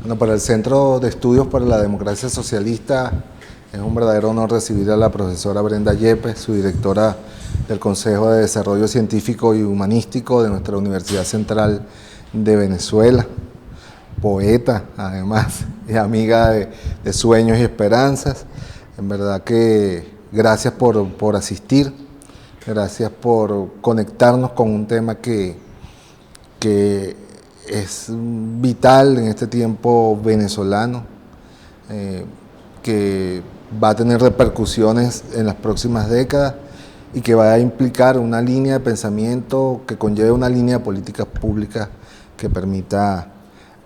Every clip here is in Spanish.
Bueno, para el Centro de Estudios para la Democracia Socialista es un verdadero honor recibir a la profesora Brenda Yepes, su directora del Consejo de Desarrollo Científico y Humanístico de nuestra Universidad Central de Venezuela, poeta además, y amiga de Sueños y Esperanzas. En verdad que gracias por asistir, gracias por conectarnos con un tema que es vital en este tiempo venezolano, que va a tener repercusiones en las próximas décadas y que va a implicar una línea de pensamiento que conlleve una línea de políticas públicas que permita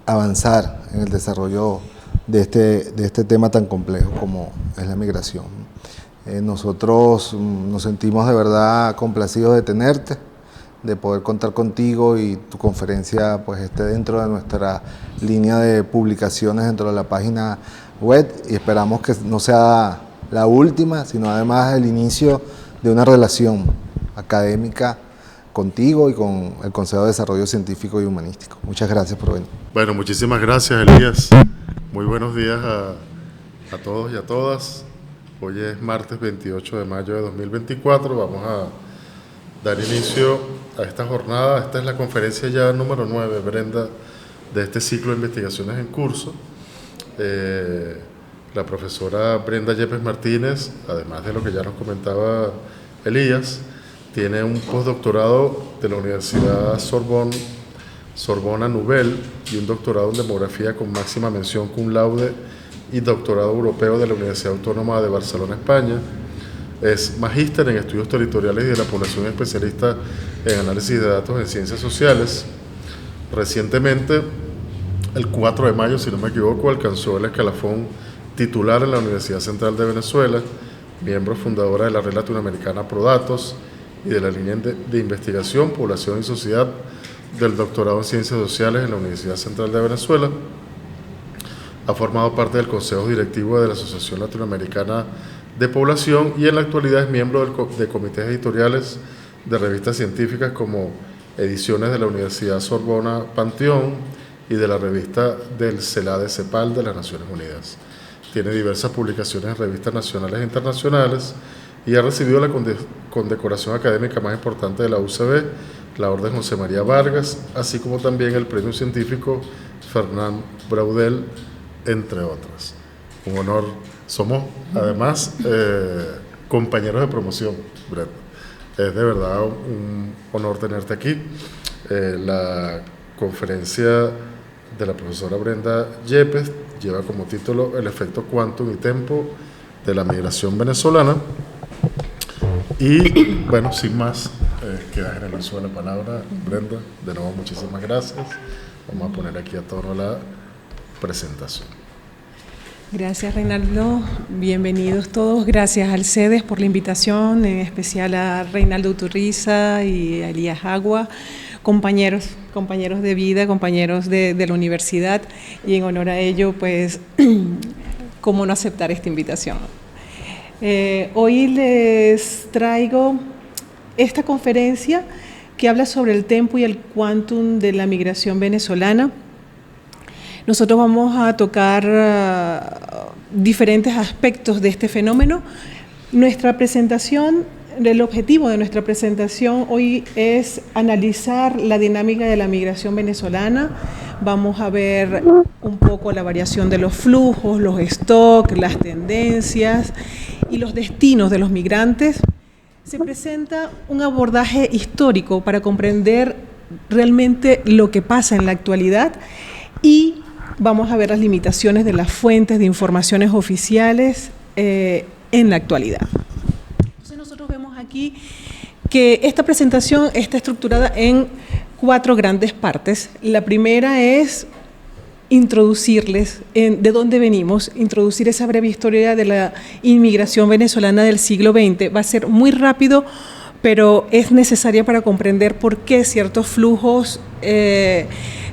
avanzar en el desarrollo de este tema tan complejo como es la migración. Nosotros nos sentimos de verdad complacidos de tenerte, de poder contar contigo y tu conferencia pues esté dentro de nuestra línea de publicaciones dentro de la página web, y esperamos que no sea la última, sino además el inicio de una relación académica contigo y con el Consejo de Desarrollo Científico y Humanístico. Muchas gracias por venir. Bueno, muchísimas gracias, Elías. Muy buenos días a todos y a todas. Hoy es martes 28 de mayo de 2024. Vamos a dar inicio a esta jornada. Esta es la conferencia ya número 9, Brenda, de este ciclo de investigaciones en curso. La profesora Brenda Yepes Martínez, además de lo que ya nos comentaba Elías, tiene un postdoctorado de la Universidad Sorbona Nouvelle y un doctorado en demografía con máxima mención cum laude y doctorado europeo de la Universidad Autónoma de Barcelona, España. Es magíster en estudios territoriales y de la población, especialista en análisis de datos en ciencias sociales. Recientemente, el 4 de mayo, si no me equivoco, alcanzó el escalafón titular en la Universidad Central de Venezuela, miembro fundadora de la Red Latinoamericana Prodatos y de la línea de investigación, población y sociedad del doctorado en ciencias sociales en la Universidad Central de Venezuela. Ha formado parte del Consejo Directivo de la Asociación Latinoamericana de Población y en la actualidad es miembro de comités editoriales de revistas científicas como Ediciones de la Universidad Sorbona Panteón y de la revista del CELADE CEPAL de las Naciones Unidas. Tiene diversas publicaciones en revistas nacionales e internacionales y ha recibido la condecoración académica más importante de la UCB, la Orden José María Vargas, así como también el Premio Científico Fernand Braudel, entre otras. Un honor. Somos, además, compañeros de promoción, Brenda. Es de verdad un honor tenerte aquí. La conferencia de la profesora Brenda Yepes lleva como título El efecto quantum y tempo de la migración venezolana. Y, bueno, sin más, queda en el uso de la palabra, Brenda. De nuevo, muchísimas gracias. Vamos a poner aquí a tono la presentación. Gracias, Reinaldo. Bienvenidos todos. Gracias al CEDES por la invitación, en especial a Reinaldo Uturriza y a Elías Agua, compañeros de vida, compañeros de la universidad, y en honor a ello, pues, cómo no aceptar esta invitación. Hoy les traigo esta conferencia que habla sobre el tempo y el quantum de la migración venezolana. Nosotros vamos a tocar diferentes aspectos de este fenómeno. El objetivo de nuestra presentación hoy es analizar la dinámica de la migración venezolana. Vamos a ver un poco la variación de los flujos, los stocks, las tendencias y los destinos de los migrantes. Se presenta un abordaje histórico para comprender realmente lo que pasa en la actualidad, y vamos a ver las limitaciones de las fuentes de informaciones oficiales en la actualidad. Entonces nosotros vemos aquí que esta presentación está estructurada en 4 grandes partes. La primera es introducirles de dónde venimos, introducir esa breve historia de la inmigración venezolana del siglo XX. Va a ser muy rápido, pero es necesaria para comprender por qué ciertos flujos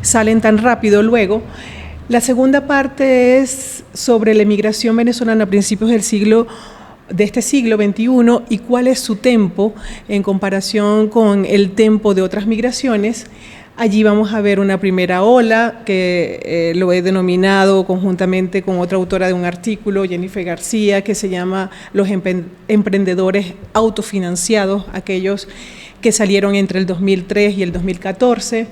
salen tan rápido luego. La segunda parte es sobre la emigración venezolana a principios de este siglo XXI y cuál es su tempo en comparación con el tempo de otras migraciones. Allí vamos a ver una primera ola que lo he denominado conjuntamente con otra autora de un artículo, Jennifer García, que se llama Los emprendedores autofinanciados, aquellos que salieron entre el 2003 y el 2014.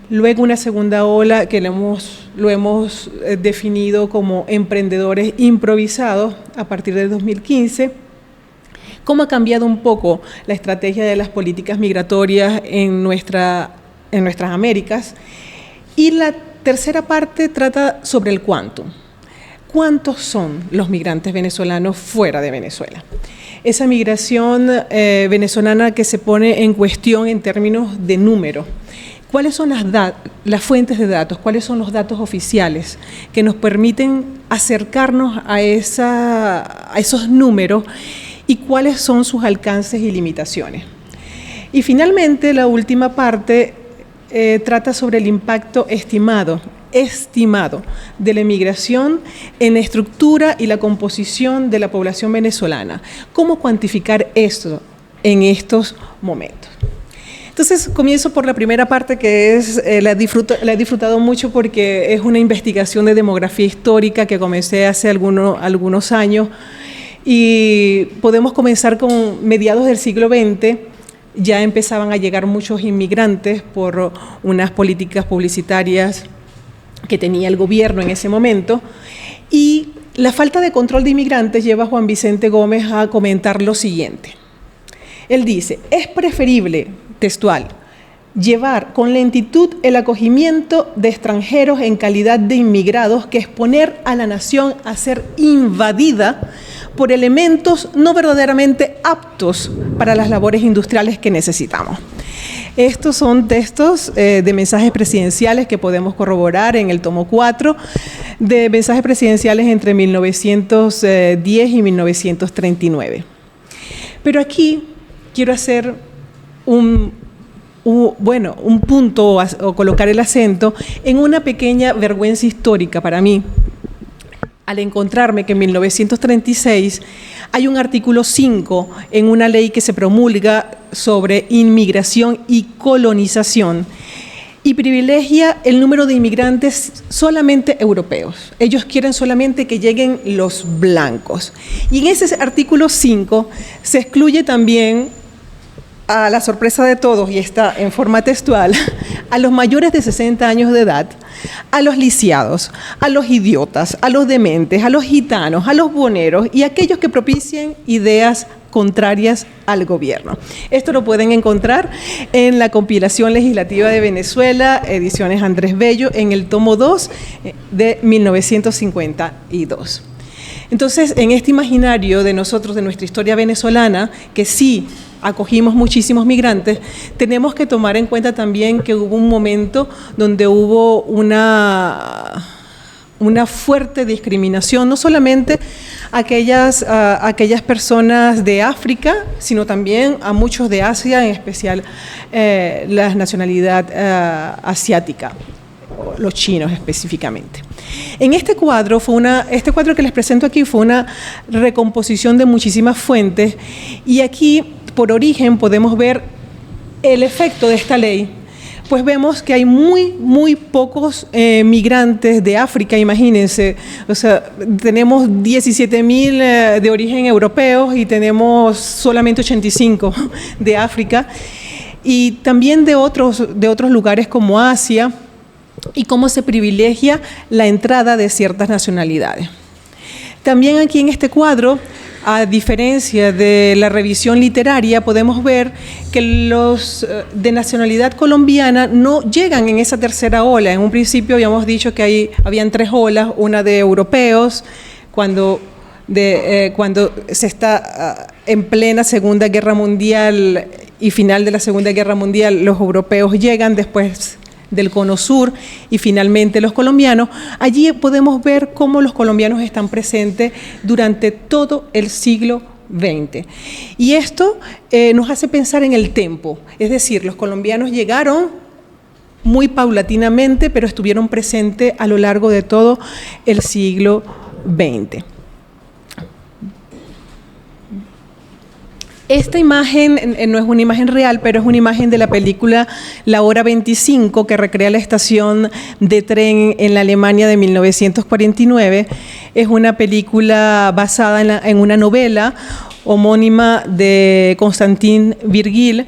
Luego una segunda ola que lo hemos definido como emprendedores improvisados a partir del 2015. ¿Cómo ha cambiado un poco la estrategia de las políticas migratorias en nuestras Américas? Y la tercera parte trata sobre el cuánto. ¿Cuántos son los migrantes venezolanos fuera de Venezuela? Esa migración venezolana que se pone en cuestión en términos de número. ¿Cuáles son las fuentes de datos? ¿Cuáles son los datos oficiales que nos permiten acercarnos a esos números y cuáles son sus alcances y limitaciones? Y finalmente, la última parte trata sobre el impacto estimado de la emigración en la estructura y la composición de la población venezolana. ¿Cómo cuantificar esto en estos momentos? Entonces, comienzo por la primera parte, que es, la he disfrutado mucho porque es una investigación de demografía histórica que comencé hace algunos años, y podemos comenzar con mediados del siglo XX. Ya empezaban a llegar muchos inmigrantes por unas políticas publicitarias que tenía el gobierno en ese momento, y la falta de control de inmigrantes lleva a Juan Vicente Gómez a comentar lo siguiente. Él dice: es preferible, textual, llevar con lentitud el acogimiento de extranjeros en calidad de inmigrados que exponer a la nación a ser invadida por elementos no verdaderamente aptos para las labores industriales que necesitamos. Estos son textos de mensajes presidenciales que podemos corroborar en el tomo 4, de mensajes presidenciales entre 1910 y 1939. Pero aquí quiero hacer un punto o colocar el acento en una pequeña vergüenza histórica para mí, al encontrarme que en 1936 hay un artículo 5 en una ley que se promulga sobre inmigración y colonización y privilegia el número de inmigrantes solamente europeos. Ellos quieren solamente que lleguen los blancos. Y en ese artículo 5 se excluye también, a la sorpresa de todos, y está en forma textual, a los mayores de 60 años de edad, a los lisiados, a los idiotas, a los dementes, a los gitanos, a los boneros y a aquellos que propicien ideas contrarias al gobierno. Esto lo pueden encontrar en la compilación legislativa de Venezuela, ediciones Andrés Bello, en el tomo 2 de 1952. Entonces, en este imaginario de nosotros, de nuestra historia venezolana, que sí acogimos muchísimos migrantes, tenemos que tomar en cuenta también que hubo un momento donde hubo una fuerte discriminación, no solamente a aquellas personas de África, sino también a muchos de Asia, en especial la nacionalidad asiática, los chinos específicamente. En este cuadro que les presento aquí fue una recomposición de muchísimas fuentes, y aquí por origen podemos ver el efecto de esta ley. Pues vemos que hay muy pocos migrantes de África, imagínense. O sea, tenemos 17.000 de origen europeos y tenemos solamente 85 de África, y también de otros lugares como Asia, y cómo se privilegia la entrada de ciertas nacionalidades. También aquí en este cuadro, a diferencia de la revisión literaria, podemos ver que los de nacionalidad colombiana no llegan en esa tercera ola. En un principio habíamos dicho que habían 3 olas, una de europeos, cuando se está en plena Segunda Guerra Mundial y final de la Segunda Guerra Mundial, los europeos llegan después del Cono Sur y finalmente los colombianos. Allí podemos ver cómo los colombianos están presentes durante todo el siglo XX. Y esto nos hace pensar en el tempo, es decir, los colombianos llegaron muy paulatinamente, pero estuvieron presentes a lo largo de todo el siglo XX. Esta imagen no es una imagen real, pero es una imagen de la película La Hora 25, que recrea la estación de tren en la Alemania de 1949. Es una película basada en una novela homónima de Constantin Virgil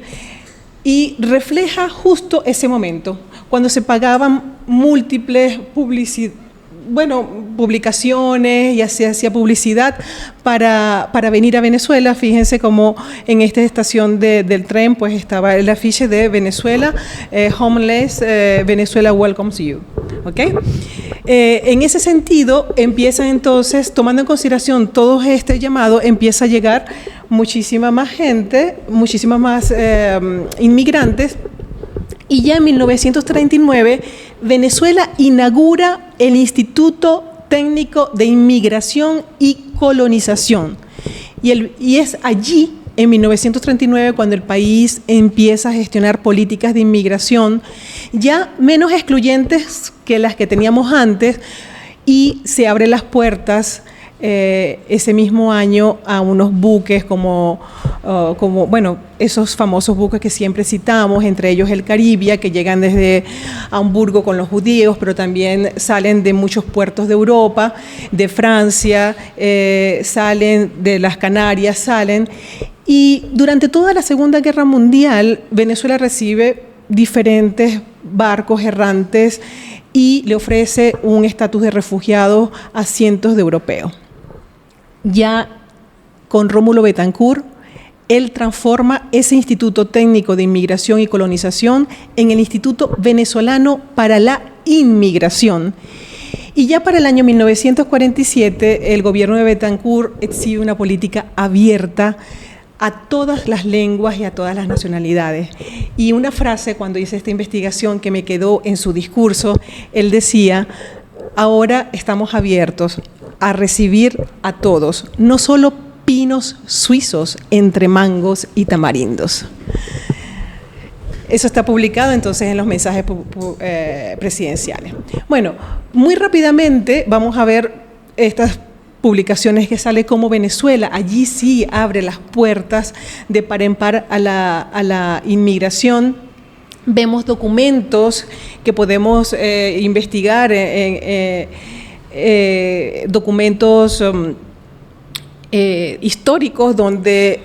y refleja justo ese momento, cuando se pagaban múltiples publicaciones y se hacía publicidad para venir a Venezuela. Fíjense cómo en esta estación del tren pues estaba el afiche de Venezuela, Homeless, Venezuela welcomes you. ¿Okay? En ese sentido, empiezan entonces, tomando en consideración todo este llamado, empieza a llegar muchísima más gente, muchísimas más inmigrantes. Y ya en 1939, Venezuela inaugura el Instituto Técnico de Inmigración y Colonización. Y es allí, en 1939, cuando el país empieza a gestionar políticas de inmigración ya menos excluyentes que las que teníamos antes, y se abren las puertas ese mismo año a unos buques como esos famosos buques que siempre citamos, entre ellos el Caribia, que llegan desde Hamburgo con los judíos, pero también salen de muchos puertos de Europa, de Francia, salen de las Canarias, salen. Y durante toda la Segunda Guerra Mundial, Venezuela recibe diferentes barcos errantes y le ofrece un estatus de refugiado a cientos de europeos. Ya con Rómulo Betancourt, él transforma ese Instituto Técnico de Inmigración y Colonización en el Instituto Venezolano para la Inmigración. Y ya para el año 1947, el gobierno de Betancourt exhibe una política abierta a todas las lenguas y a todas las nacionalidades. Y una frase cuando hice esta investigación que me quedó en su discurso, él decía: ahora estamos abiertos a recibir a todos, no solo pinos suizos entre mangos y tamarindos. Eso está publicado entonces en los mensajes presidenciales. Bueno, muy rápidamente vamos a ver estas publicaciones que sale como Venezuela. Allí sí abre las puertas de par en par a la inmigración. Vemos documentos que podemos investigar, documentos históricos donde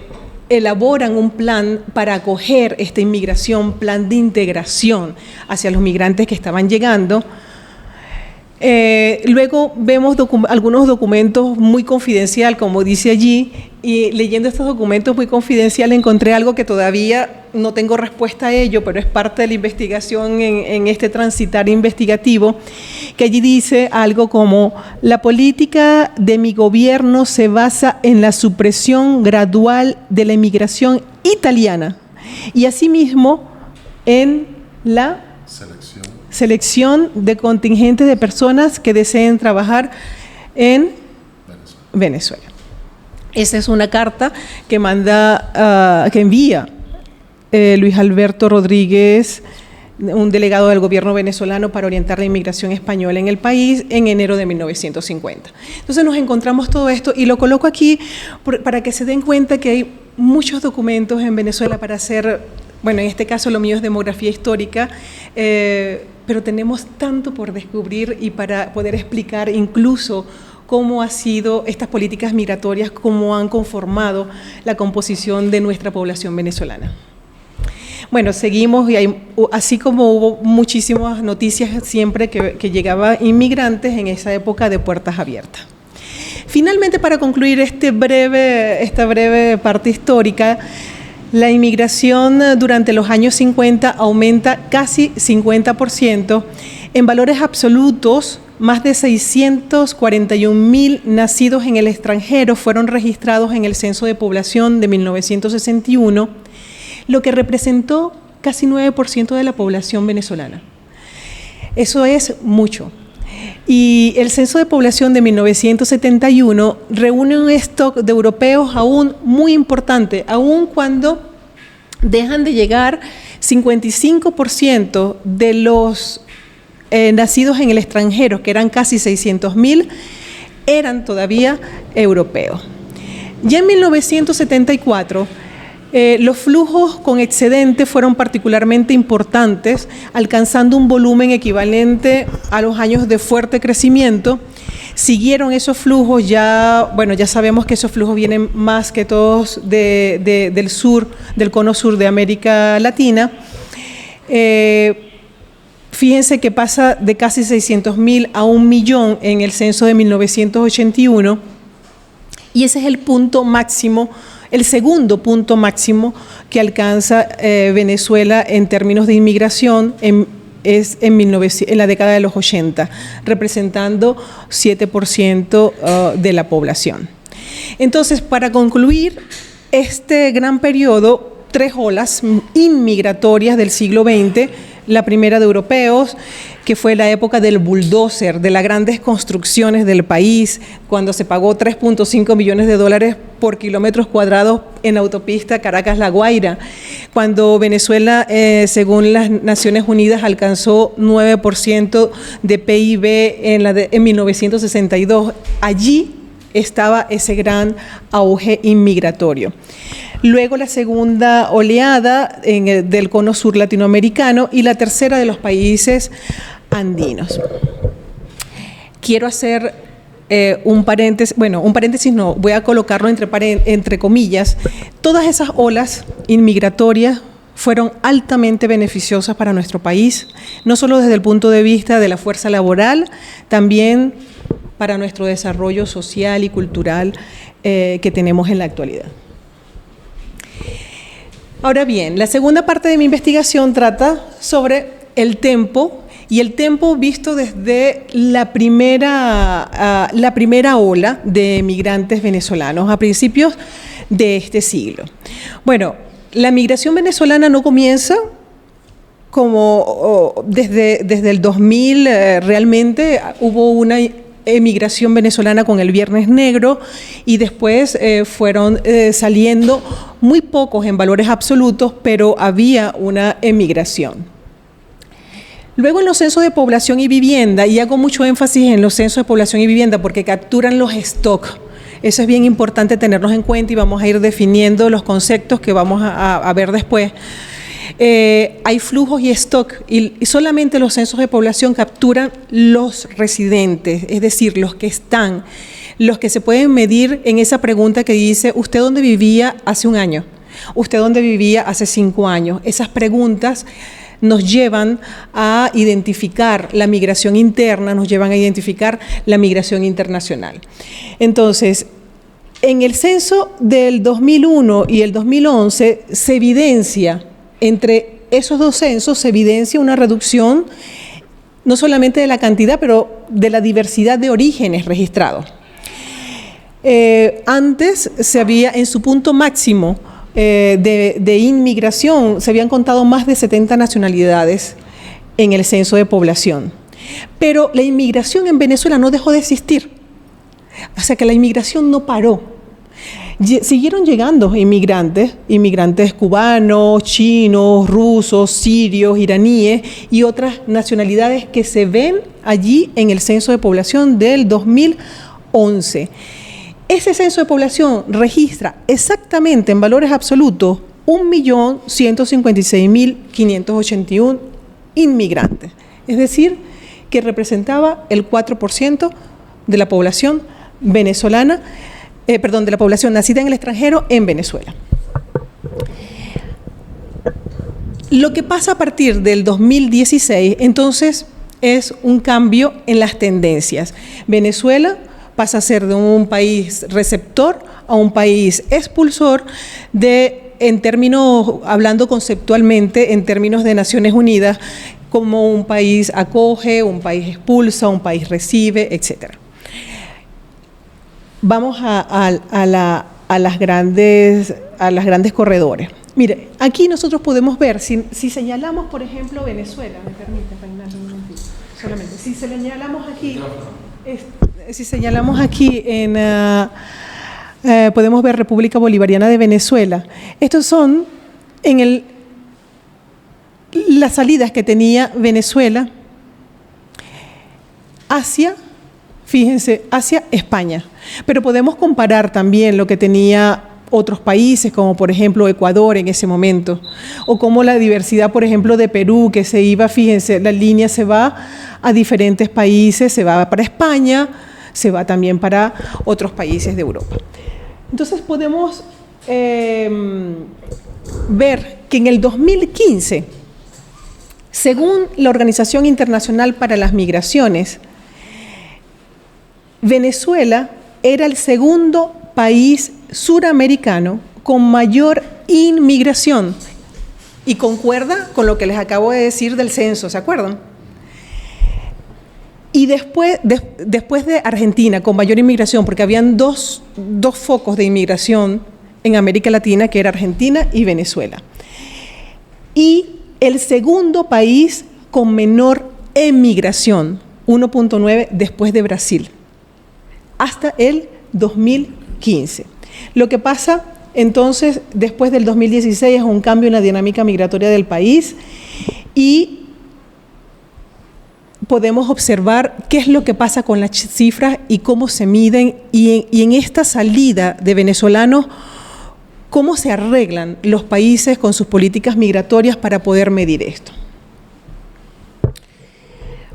elaboran un plan para acoger esta inmigración, plan de integración hacia los migrantes que estaban llegando. Luego vemos algunos documentos muy confidenciales, como dice allí, y leyendo estos documentos muy confidenciales encontré algo que todavía no tengo respuesta a ello, pero es parte de la investigación en este transitar investigativo, que allí dice algo como: la política de mi gobierno se basa en la supresión gradual de la inmigración italiana y asimismo en la selección de contingentes de personas que deseen trabajar en Venezuela. Esa es una carta que envía Luis Alberto Rodríguez, un delegado del gobierno venezolano, para orientar la inmigración española en el país en enero de 1950. Entonces nos encontramos todo esto y lo coloco aquí para que se den cuenta que hay muchos documentos en Venezuela para hacer, bueno, en este caso lo mío es demografía histórica, pero tenemos tanto por descubrir y para poder explicar incluso cómo han sido estas políticas migratorias, cómo han conformado la composición de nuestra población venezolana. Bueno, seguimos y así como hubo muchísimas noticias siempre que llegaban inmigrantes en esa época de puertas abiertas. Finalmente, para concluir esta breve parte histórica, la inmigración durante los años 50 aumenta casi 50%. En valores absolutos, más de 641.000 nacidos en el extranjero fueron registrados en el Censo de Población de 1961, lo que representó casi 9% de la población venezolana. Eso es mucho. Y el Censo de Población de 1971 reúne un stock de europeos aún muy importante, aún cuando dejan de llegar 55% de los nacidos en el extranjero, que eran casi 600.000, eran todavía europeos. Ya en 1974, Los flujos con excedente fueron particularmente importantes, alcanzando un volumen equivalente a los años de fuerte crecimiento. Siguieron esos flujos, ya sabemos que esos flujos vienen más que todos del sur, del cono sur de América Latina. Fíjense que pasa de casi 600.000 a 1 millón en el censo de 1981, y ese es el punto máximo, el segundo punto máximo que alcanza Venezuela en términos de inmigración en la década de los 80, representando 7% de la población. Entonces, para concluir este gran periodo, 3 olas inmigratorias del siglo XX, la primera de europeos, que fue la época del bulldozer, de las grandes construcciones del país, cuando se pagó $3.5 millones por kilómetros cuadrados en autopista Caracas-La Guaira, cuando Venezuela, según las Naciones Unidas, alcanzó 9% de PIB en 1962. Allí estaba ese gran auge inmigratorio. Luego la segunda oleada del cono sur latinoamericano y la tercera de los países andinos. Quiero hacer un paréntesis no, voy a colocarlo entre comillas. Todas esas olas inmigratorias fueron altamente beneficiosas para nuestro país, no solo desde el punto de vista de la fuerza laboral, también para nuestro desarrollo social y cultural que tenemos en la actualidad. Ahora bien, la segunda parte de mi investigación trata sobre el tempo, y el tempo visto desde la primera ola de migrantes venezolanos a principios de este siglo. Bueno, la migración venezolana no comienza como desde el 2000, realmente hubo una emigración venezolana con el Viernes Negro, y después fueron saliendo muy pocos en valores absolutos, pero había una emigración. Luego en los censos de población y vivienda, y hago mucho énfasis en los censos de población y vivienda porque capturan los stock. Eso es bien importante tenerlos en cuenta, y vamos a ir definiendo los conceptos que vamos a ver después. Hay flujos y stock, y solamente los censos de población capturan los residentes, es decir, los que se pueden medir en esa pregunta que dice: ¿usted dónde vivía hace un año? ¿Usted dónde vivía hace 5 años? Esas preguntas nos llevan a identificar la migración interna, nos llevan a identificar la migración internacional. Entonces, en el censo del 2001 y el 2011 se evidencia, entre esos dos censos se evidencia una reducción no solamente de la cantidad, pero de la diversidad de orígenes registrados. Antes se había, en su punto máximo de inmigración, se habían contado más de 70 nacionalidades en el censo de población. Pero la inmigración en Venezuela no dejó de existir. O sea que la inmigración no paró. Siguieron llegando inmigrantes cubanos, chinos, rusos, sirios, iraníes y otras nacionalidades que se ven allí en el censo de población del 2011. Ese censo de población registra exactamente en valores absolutos 1.156.581 inmigrantes, es decir, que representaba el 4% de la población venezolana, de la población nacida en el extranjero en Venezuela. Lo que pasa a partir del 2016, entonces, es un cambio en las tendencias. Venezuela pasa a ser de un país receptor a un país expulsor en términos, hablando conceptualmente, en términos de Naciones Unidas, como un país acoge, un país expulsa, un país recibe, etc. Vamos a las grandes corredores. Mire, aquí nosotros podemos ver, si señalamos, por ejemplo, Venezuela, me permite, Reinaldo, un momentito, solamente, si señalamos aquí, podemos ver República Bolivariana de Venezuela. Estos son las salidas que tenía Venezuela hacia España. Pero podemos comparar también lo que tenía otros países, como por ejemplo Ecuador en ese momento, o como la diversidad, por ejemplo, de Perú, que se iba, fíjense, la línea se va a diferentes países, se va para España, se va también para otros países de Europa. Entonces podemos ver que en el 2015, según la Organización Internacional para las Migraciones, Venezuela era el segundo país suramericano con mayor inmigración, y concuerda con lo que les acabo de decir del censo, ¿se acuerdan? Y después de Argentina, con mayor inmigración, porque habían dos focos de inmigración en América Latina, que era Argentina y Venezuela. Y el segundo país con menor emigración, 1.9 después de Brasil, hasta el 2015. Lo que pasa entonces después del 2016 es un cambio en la dinámica migratoria del país, y podemos observar qué es lo que pasa con las cifras y cómo se miden, y en esta salida de venezolanos, cómo se arreglan los países con sus políticas migratorias para poder medir esto.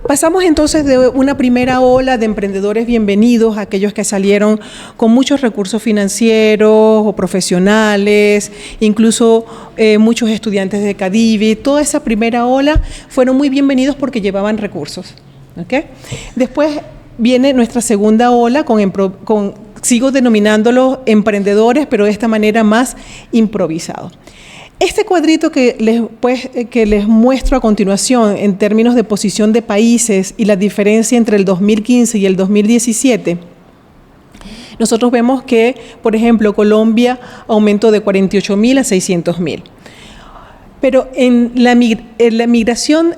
Pasamos entonces de una primera ola de emprendedores bienvenidos, aquellos que salieron con muchos recursos financieros o profesionales, incluso muchos estudiantes de Cadivi. Toda esa primera ola fueron muy bienvenidos porque llevaban recursos, ¿okay? Después viene nuestra segunda ola sigo denominándolo emprendedores, pero de esta manera más improvisado. Este cuadrito que les muestro a continuación en términos de posición de países y la diferencia entre el 2015 y el 2017, nosotros vemos que, por ejemplo, Colombia aumentó de 48.000 a 600.000. Pero en la Migración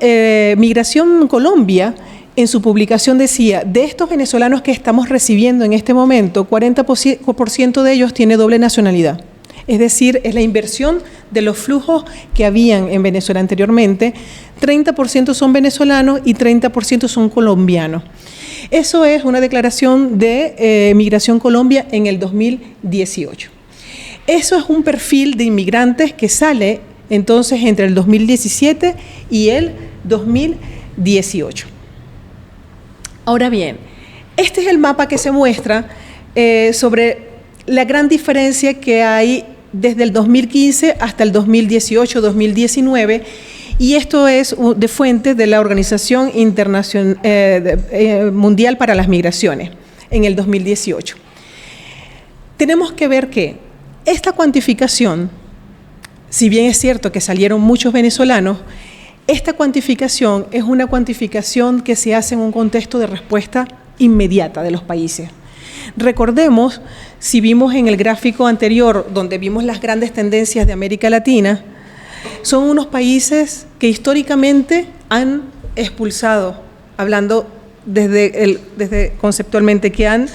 Colombia, en su publicación decía, de estos venezolanos que estamos recibiendo en este momento, 40% de ellos tiene doble nacionalidad. Es decir, es la inversión de los flujos que habían en Venezuela anteriormente. 30% son venezolanos y 30% son colombianos. Eso es una declaración de Migración Colombia en el 2018. Eso es un perfil de inmigrantes que sale entonces entre el 2017 y el 2018. Ahora bien, este es el mapa que se muestra sobre la gran diferencia que hay desde el 2015 hasta el 2018-2019, y esto es de fuente de la Organización Mundial para las Migraciones en el 2018. Tenemos que ver que esta cuantificación, si bien es cierto que salieron muchos venezolanos, esta cuantificación es una cuantificación que se hace en un contexto de respuesta inmediata de los países. Recordemos, si vimos en el gráfico anterior, donde vimos las grandes tendencias de América Latina, son unos países que históricamente han expulsado, hablando desde conceptualmente, que han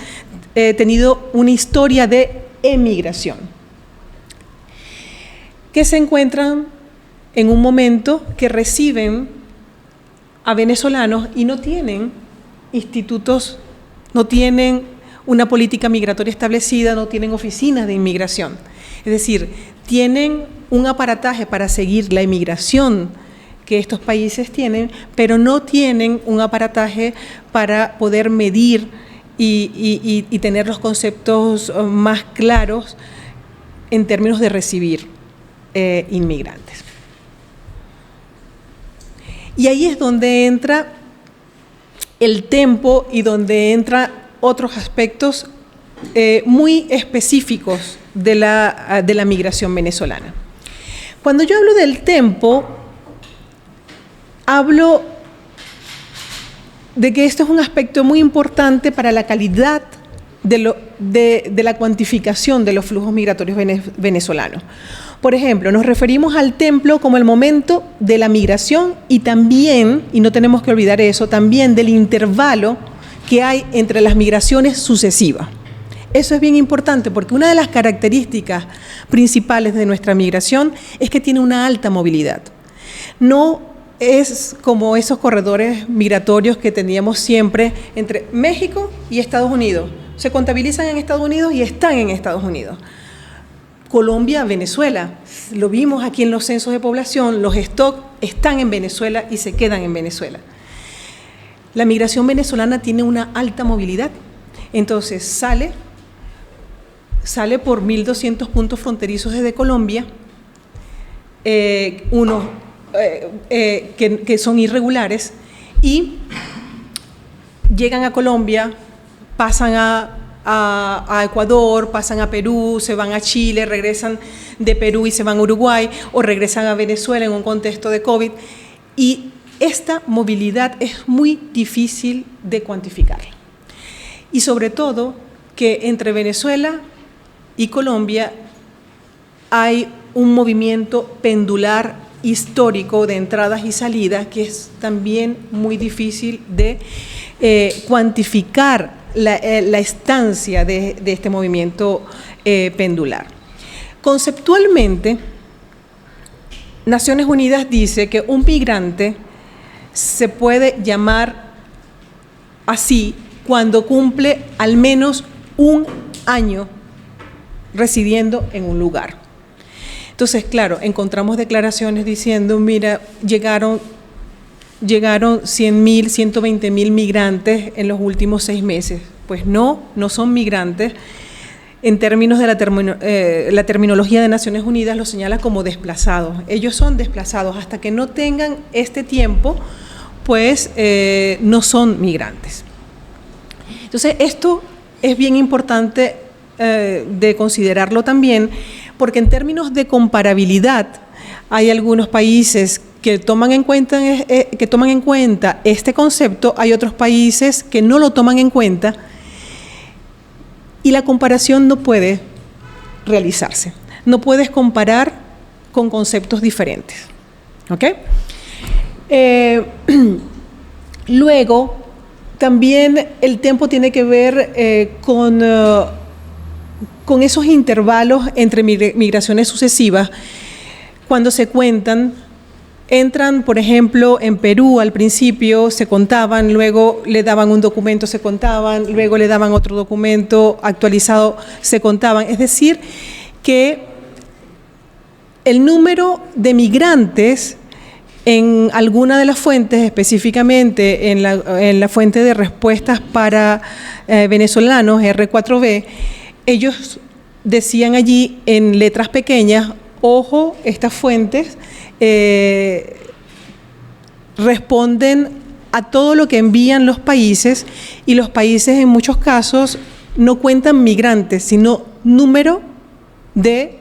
tenido una historia de emigración, que se encuentran en un momento que reciben a venezolanos y no tienen institutos, no tienen una política migratoria establecida, no tienen oficinas de inmigración. Es decir, tienen un aparataje para seguir la inmigración que estos países tienen, pero no tienen un aparataje para poder medir y tener los conceptos más claros en términos de recibir inmigrantes. Y ahí es donde entra el tempo y donde entra otros aspectos muy específicos de la migración venezolana. Cuando yo hablo del tempo, hablo de que esto es un aspecto muy importante para la calidad de la cuantificación de los flujos migratorios venezolanos. Por ejemplo, nos referimos al tempo como el momento de la migración y también, y no tenemos que olvidar eso, también del intervalo que hay entre las migraciones sucesivas. Eso es bien importante porque una de las características principales de nuestra migración es que tiene una alta movilidad. No es como esos corredores migratorios que teníamos siempre entre México y Estados Unidos. Se contabilizan en Estados Unidos y están en Estados Unidos. Colombia, Venezuela. Lo vimos aquí en los censos de población, los stocks están en Venezuela y se quedan en Venezuela. La migración venezolana tiene una alta movilidad, entonces sale por 1.200 puntos fronterizos desde Colombia, unos que son irregulares, y llegan a Colombia, pasan a Ecuador, pasan a Perú, se van a Chile, regresan de Perú y se van a Uruguay, o regresan a Venezuela en un contexto de COVID, y esta movilidad es muy difícil de cuantificar. Y sobre todo que entre Venezuela y Colombia hay un movimiento pendular histórico de entradas y salidas que es también muy difícil de cuantificar la estancia de este movimiento pendular. Conceptualmente, Naciones Unidas dice que un migrante se puede llamar así cuando cumple al menos un año residiendo en un lugar. Entonces, claro, encontramos declaraciones diciendo, mira, llegaron 100.000, 120.000 migrantes en los últimos 6 meses. Pues no son migrantes. En términos de la terminología de Naciones Unidas los señala como desplazados. Ellos son desplazados. Hasta que no tengan este tiempo, pues no son migrantes. Entonces, esto es bien importante de considerarlo también, porque en términos de comparabilidad hay algunos países que toman en cuenta este concepto, hay otros países que no lo toman en cuenta, y la comparación no puede realizarse. No puedes comparar con conceptos diferentes. ¿Ok? Luego, también el tiempo tiene que ver con esos intervalos entre migraciones sucesivas. Cuando se cuentan, entran, por ejemplo, en Perú al principio se contaban, luego le daban un documento, se contaban, luego le daban otro documento actualizado, se contaban. Es decir, que el número de migrantes en alguna de las fuentes, específicamente en la fuente de respuestas para venezolanos, R4B, ellos decían allí en letras pequeñas, ojo, estas fuentes responden a todo lo que envían los países, y los países en muchos casos no cuentan migrantes, sino número de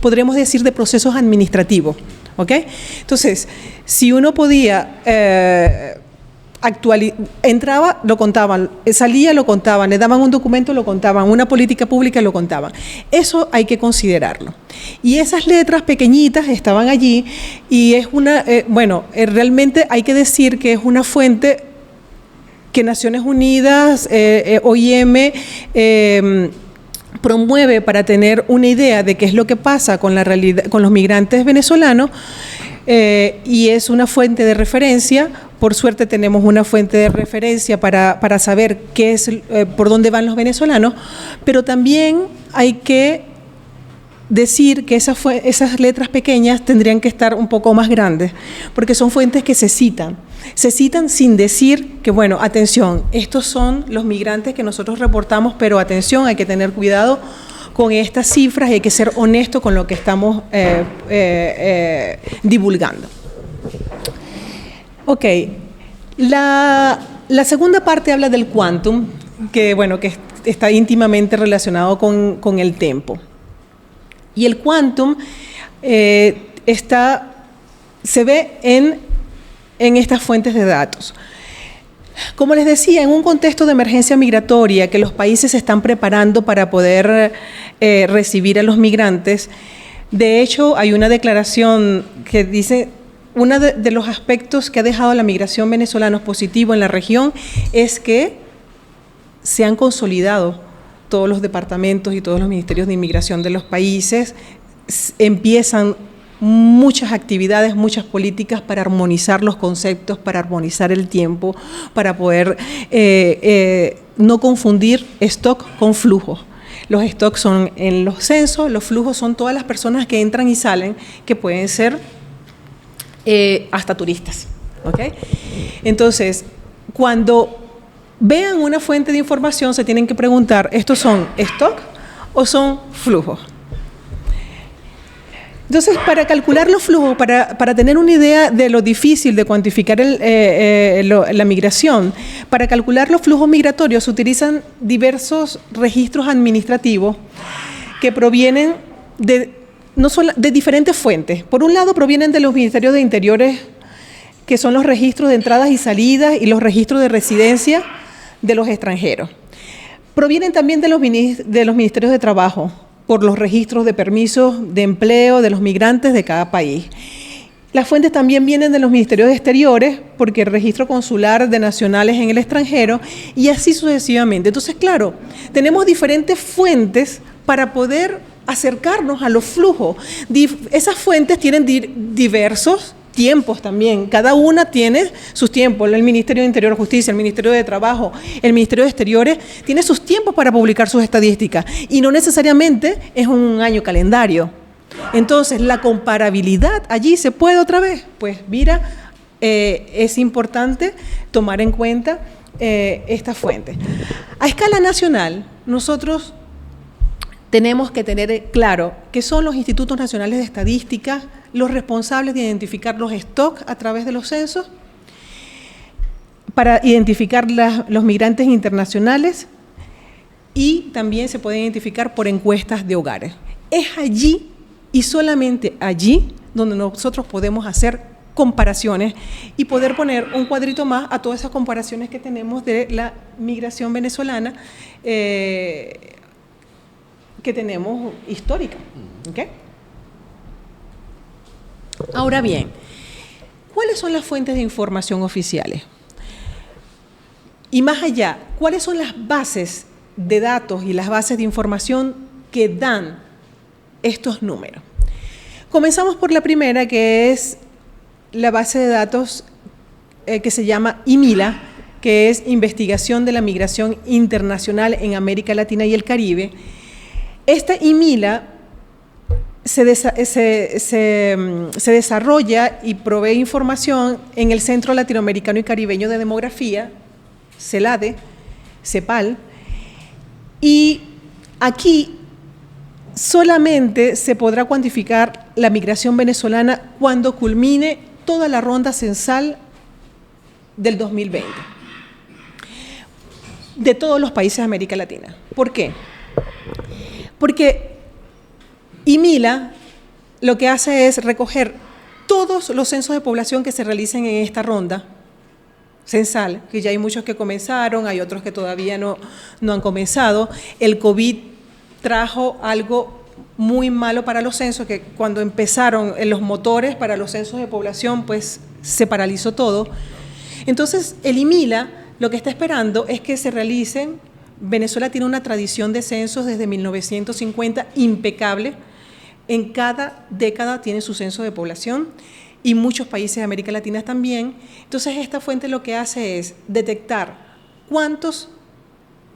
podríamos decir, de procesos administrativos. ¿Ok? Entonces, si uno podía entraba, lo contaban, salía, lo contaban, le daban un documento, lo contaban, una política pública, lo contaban. Eso hay que considerarlo. Y esas letras pequeñitas estaban allí, y es realmente hay que decir que es una fuente que Naciones Unidas, OIM, promueve para tener una idea de qué es lo que pasa con la realidad, con los migrantes venezolanos, y es una fuente de referencia. Por suerte tenemos una fuente de referencia para saber qué es, por dónde van los venezolanos, pero también hay que decir que esas letras pequeñas tendrían que estar un poco más grandes, porque son fuentes que se citan sin decir que, bueno, atención, estos son los migrantes que nosotros reportamos, pero atención, hay que tener cuidado con estas cifras y hay que ser honesto con lo que estamos divulgando. Ok, la segunda parte habla del quantum, que está íntimamente relacionado con el tiempo. Y el quantum se ve en estas fuentes de datos. Como les decía, en un contexto de emergencia migratoria que los países se están preparando para poder recibir a los migrantes, de hecho hay una declaración que dice, uno de los aspectos que ha dejado la migración venezolana positivo en la región es que se han consolidado todos los departamentos y todos los ministerios de inmigración de los países, empiezan muchas actividades, muchas políticas para armonizar los conceptos, para armonizar el tiempo, para poder no confundir stock con flujo. Los stocks son en los censos, los flujos son todas las personas que entran y salen, que pueden ser hasta turistas. ¿Okay? Entonces, cuando vean una fuente de información, se tienen que preguntar, ¿estos son stock o son flujos? Entonces, para calcular los flujos, para tener una idea de lo difícil de cuantificar la migración, para calcular los flujos migratorios se utilizan diversos registros administrativos que provienen de diferentes fuentes. Por un lado, provienen de los ministerios de Interiores, que son los registros de entradas y salidas y los registros de residencia de los extranjeros. Provienen también de los ministerios de Trabajo, por los registros de permisos de empleo de los migrantes de cada país. Las fuentes también vienen de los ministerios de Exteriores, porque el registro consular de nacionales en el extranjero, y así sucesivamente. Entonces, claro, tenemos diferentes fuentes para poder acercarnos a los flujos. Esas fuentes tienen diversos tiempos también, cada una tiene sus tiempos. El Ministerio de Interior y Justicia, el Ministerio de Trabajo, el Ministerio de Exteriores, tiene sus tiempos para publicar sus estadísticas y no necesariamente es un año calendario. Entonces, la comparabilidad allí se puede otra vez. Pues mira, es importante tomar en cuenta esta fuente. A escala nacional, nosotros tenemos que tener claro que son los institutos nacionales de estadística los responsables de identificar los stocks a través de los censos, para identificar los migrantes internacionales, y también se puede identificar por encuestas de hogares. Es allí y solamente allí donde nosotros podemos hacer comparaciones y poder poner un cuadrito más a todas esas comparaciones que tenemos de la migración venezolana que tenemos histórica. ¿Okay? Ahora bien, ¿cuáles son las fuentes de información oficiales? Y más allá, ¿cuáles son las bases de datos y las bases de información que dan estos números? Comenzamos por la primera, que es la base de datos que se llama IMILA, que es Investigación de la Migración Internacional en América Latina y el Caribe. Esta IMILA se desarrolla y provee información en el Centro Latinoamericano y Caribeño de Demografía, CELADE, CEPAL, y aquí solamente se podrá cuantificar la migración venezolana cuando culmine toda la ronda censal del 2020 de todos los países de América Latina. ¿Por qué? Porque IMILA lo que hace es recoger todos los censos de población que se realicen en esta ronda censal, que ya hay muchos que comenzaron, hay otros que todavía no han comenzado. El COVID trajo algo muy malo para los censos, que cuando empezaron los motores para los censos de población, pues se paralizó todo. Entonces, el IMILA lo que está esperando es que se realicen. Venezuela tiene una tradición de censos desde 1950 impecable. En cada década tiene su censo de población y muchos países de América Latina también. Entonces, esta fuente lo que hace es detectar cuántos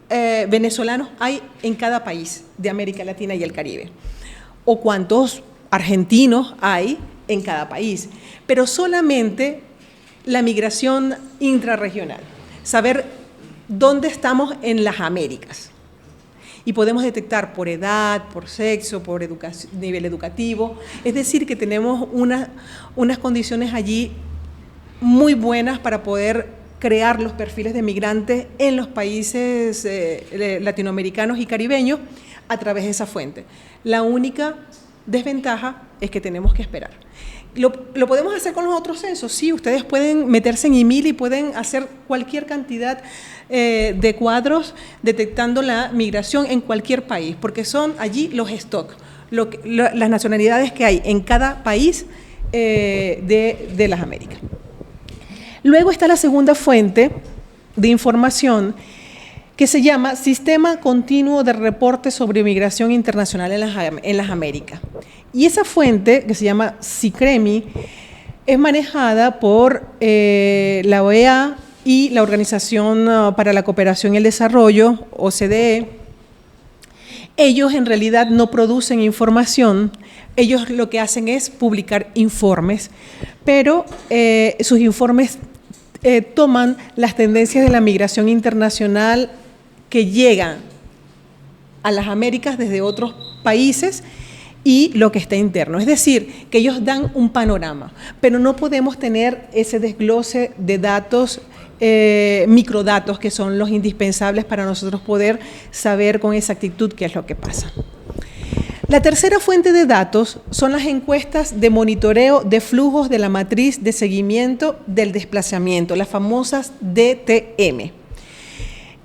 venezolanos hay en cada país de América Latina y el Caribe, o cuántos argentinos hay en cada país, pero solamente la migración intrarregional, saber dónde estamos en las Américas. Y podemos detectar por edad, por sexo, por nivel educativo. Es decir, que tenemos unas condiciones allí muy buenas para poder crear los perfiles de migrantes en los países latinoamericanos y caribeños a través de esa fuente. La única desventaja es que tenemos que esperar. ¿Lo podemos hacer con los otros censos? Sí, ustedes pueden meterse en IMIL y pueden hacer cualquier cantidad de cuadros detectando la migración en cualquier país, porque son allí los stocks, las nacionalidades que hay en cada país de las Américas. Luego está la segunda fuente de información, que se llama Sistema Continuo de Reporte sobre Migración Internacional en las Américas. Y esa fuente, que se llama SICREMI, es manejada por la OEA y la Organización para la Cooperación y el Desarrollo, OCDE. ellos en realidad no producen información, ellos lo que hacen es publicar informes, pero sus informes toman las tendencias de la migración internacional que llegan a las Américas desde otros países y lo que está interno. Es decir, que ellos dan un panorama, pero no podemos tener ese desglose de datos, microdatos, que son los indispensables para nosotros poder saber con exactitud qué es lo que pasa. La tercera fuente de datos son las encuestas de monitoreo de flujos de la matriz de seguimiento del desplazamiento, las famosas DTM.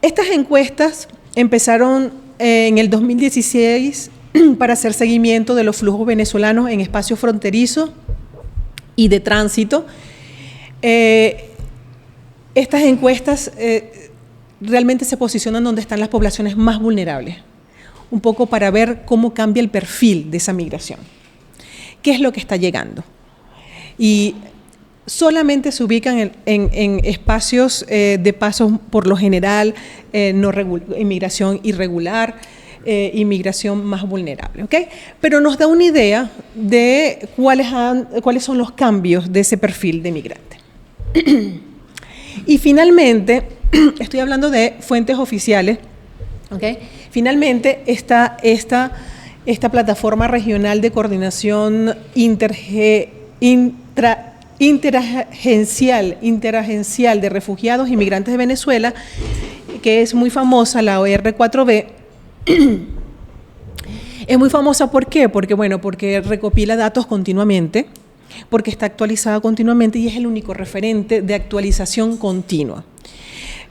Estas encuestas empezaron en el 2016 para hacer seguimiento de los flujos venezolanos en espacio fronterizo y de tránsito. Estas encuestas realmente se posicionan donde están las poblaciones más vulnerables, un poco para ver cómo cambia el perfil de esa migración. ¿Qué es lo que está llegando? Y solamente se ubican en espacios de paso por lo general, inmigración irregular, inmigración más vulnerable, ¿ok? Pero nos da una idea de cuáles son los cambios de ese perfil de migrante. Y finalmente, estoy hablando de fuentes oficiales, ¿ok? Finalmente está esta plataforma regional de coordinación interagencial de refugiados y migrantes de Venezuela, que es muy famosa, la OR4B. Es muy famosa, ¿por qué? Porque recopila datos continuamente, porque está actualizada continuamente y es el único referente de actualización continua.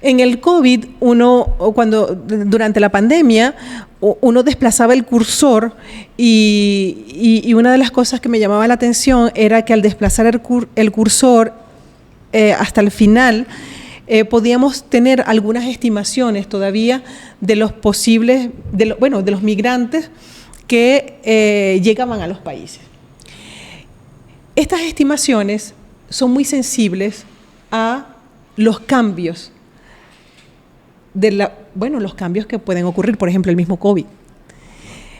En el COVID, durante la pandemia, uno desplazaba el cursor y una de las cosas que me llamaba la atención era que al desplazar el cursor hasta el final, podíamos tener algunas estimaciones todavía de los posibles, de los migrantes que llegaban a los países. Estas estimaciones son muy sensibles a los cambios los cambios que pueden ocurrir, por ejemplo, el mismo COVID.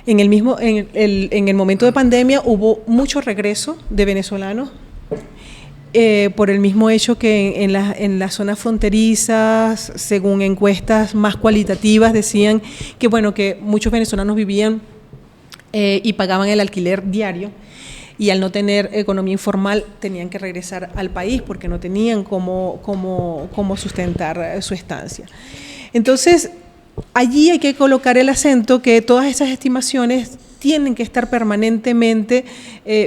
En el momento de pandemia hubo mucho regreso de venezolanos por el mismo hecho que en las zonas fronterizas, según encuestas más cualitativas, decían que muchos venezolanos vivían y pagaban el alquiler diario, y al no tener economía informal tenían que regresar al país porque no tenían cómo sustentar su estancia. Entonces, allí hay que colocar el acento que todas esas estimaciones tienen que estar permanentemente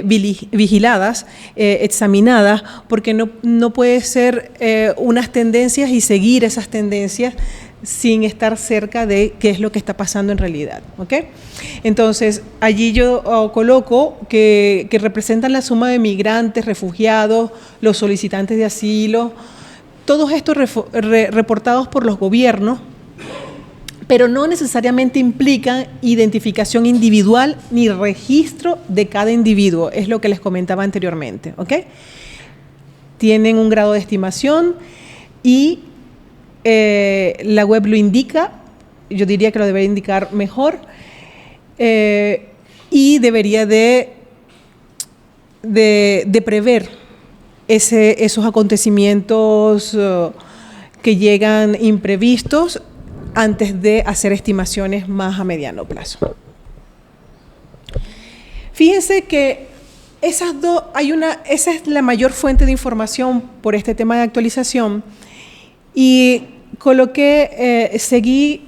vigiladas, examinadas, porque no puede ser unas tendencias y seguir esas tendencias sin estar cerca de qué es lo que está pasando en realidad, ¿ok? Entonces, allí yo coloco que representan la suma de migrantes, refugiados, los solicitantes de asilo, todos estos reportados por los gobiernos, pero no necesariamente implican identificación individual ni registro de cada individuo, es lo que les comentaba anteriormente, ¿ok? Tienen un grado de estimación y la web lo indica, yo diría que lo debería indicar mejor, y debería de prever esos acontecimientos que llegan imprevistos antes de hacer estimaciones más a mediano plazo. Fíjense que esa es la mayor fuente de información por este tema de actualización, y coloqué, seguí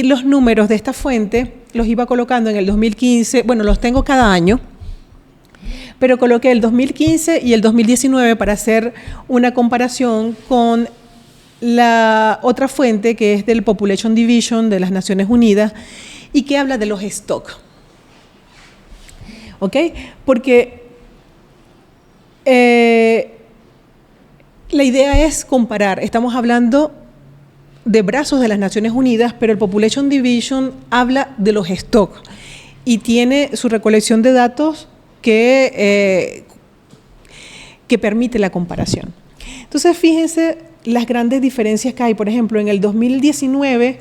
los números de esta fuente, los iba colocando en el 2015, los tengo cada año, pero coloqué el 2015 y el 2019 para hacer una comparación con la otra fuente que es del Population Division de las Naciones Unidas y que habla de los stocks. ¿Ok? Porque la idea es comparar, estamos hablando de brazos de las Naciones Unidas, pero el Population Division habla de los stocks y tiene su recolección de datos que permite la comparación. Entonces, fíjense las grandes diferencias que hay. Por ejemplo, en el 2019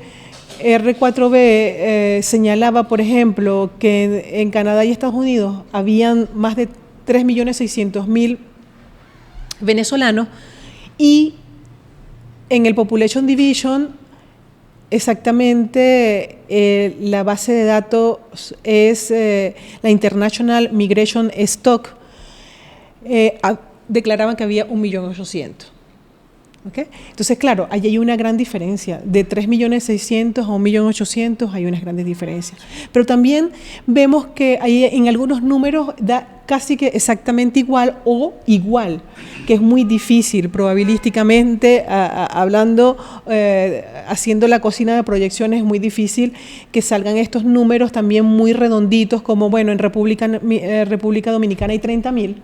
R4B señalaba, por ejemplo, que en Canadá y Estados Unidos habían más de 3.600.000 venezolanos, y en el Population Division exactamente la base de datos es la International Migration Stock, declaraban que había 1.800.000. ¿Okay? Entonces, claro, allí hay una gran diferencia. De 3.600.000 a 1.800.000 hay unas grandes diferencias. Pero también vemos que hay en algunos números da casi que exactamente igual o igual, que es muy difícil probabilísticamente, hablando, haciendo la cocina de proyecciones, es muy difícil que salgan estos números también muy redonditos, como bueno, en República Dominicana hay 30.000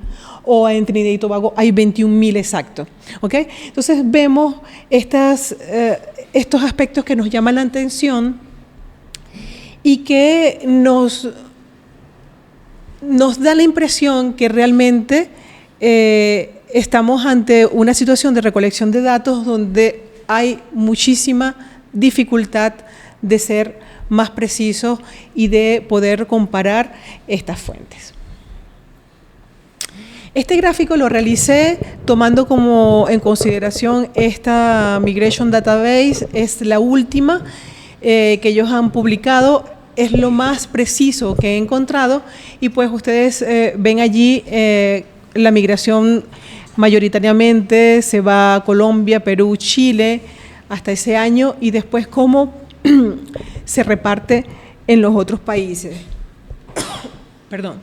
o en Trinidad y Tobago hay 21.000 exactos. ¿Okay? Entonces vemos estos aspectos que nos llaman la atención y que nos da la impresión que realmente estamos ante una situación de recolección de datos donde hay muchísima dificultad de ser más precisos y de poder comparar estas fuentes. Este gráfico lo realicé tomando como en consideración esta Migration Database, es la última que ellos han publicado, es lo más preciso que he encontrado, y pues ustedes ven allí la migración mayoritariamente se va a Colombia, Perú, Chile hasta ese año, y después cómo se reparte en los otros países. Perdón.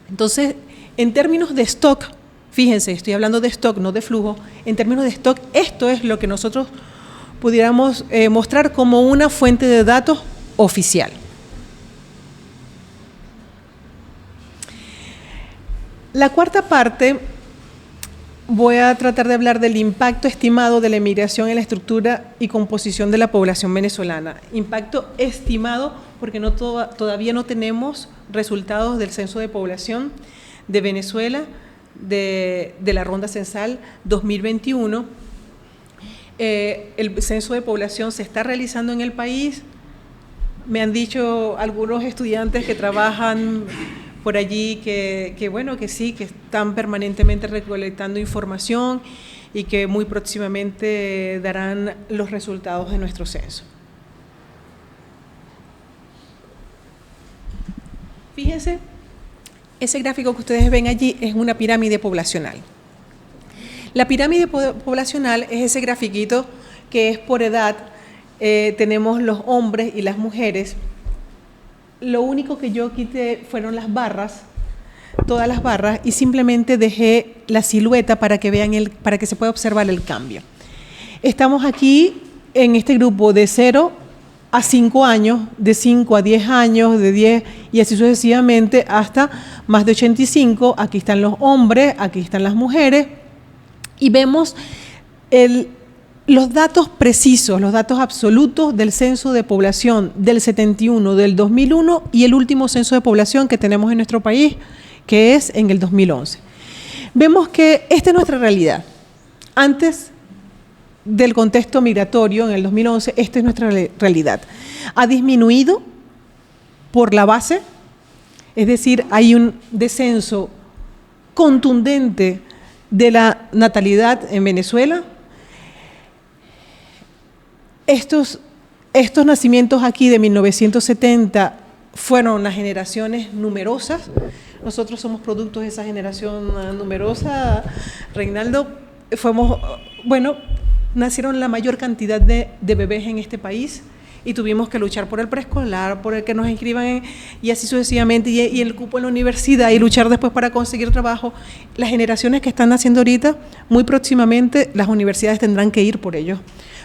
Entonces, en términos de stock, fíjense, estoy hablando de stock, no de flujo, en términos de stock, esto es lo que nosotros pudiéramos mostrar como una fuente de datos oficial. La cuarta parte, voy a tratar de hablar del impacto estimado de la emigración en la estructura y composición de la población venezolana. Impacto estimado porque todavía no tenemos resultados del censo de población de Venezuela, de la ronda censal 2021. El censo de población se está realizando en el país. Me han dicho algunos estudiantes que trabajan por allí que bueno, que sí, que están permanentemente recolectando información y que muy próximamente darán los resultados de nuestro censo. Fíjense, ese gráfico que ustedes ven allí es una pirámide poblacional. La pirámide poblacional es ese grafiquito que es por edad, tenemos los hombres y las mujeres. Lo único que yo quité fueron las barras, todas las barras, y simplemente dejé la silueta para que vean para que se pueda observar el cambio. Estamos aquí en este grupo de 0 a 5 años, de 5 a 10 años, de 10 y así sucesivamente hasta más de 85. Aquí están los hombres, aquí están las mujeres, y vemos los datos precisos, los datos absolutos del censo de población del 71, del 2001 y el último censo de población que tenemos en nuestro país, que es en el 2011. Vemos que esta es nuestra realidad. Antes del contexto migratorio, en el 2011, esta es nuestra realidad. Ha disminuido por la base, es decir, hay un descenso contundente de la natalidad en Venezuela. Estos nacimientos aquí de 1970 fueron unas generaciones numerosas. Nosotros somos productos de esa generación numerosa. Reinaldo, nacieron la mayor cantidad de bebés en este país y tuvimos que luchar por el preescolar, por el que nos inscriban y así sucesivamente, y el cupo en la universidad, y luchar después para conseguir trabajo. Las generaciones que están naciendo ahorita, muy próximamente las universidades tendrán que ir por ellos,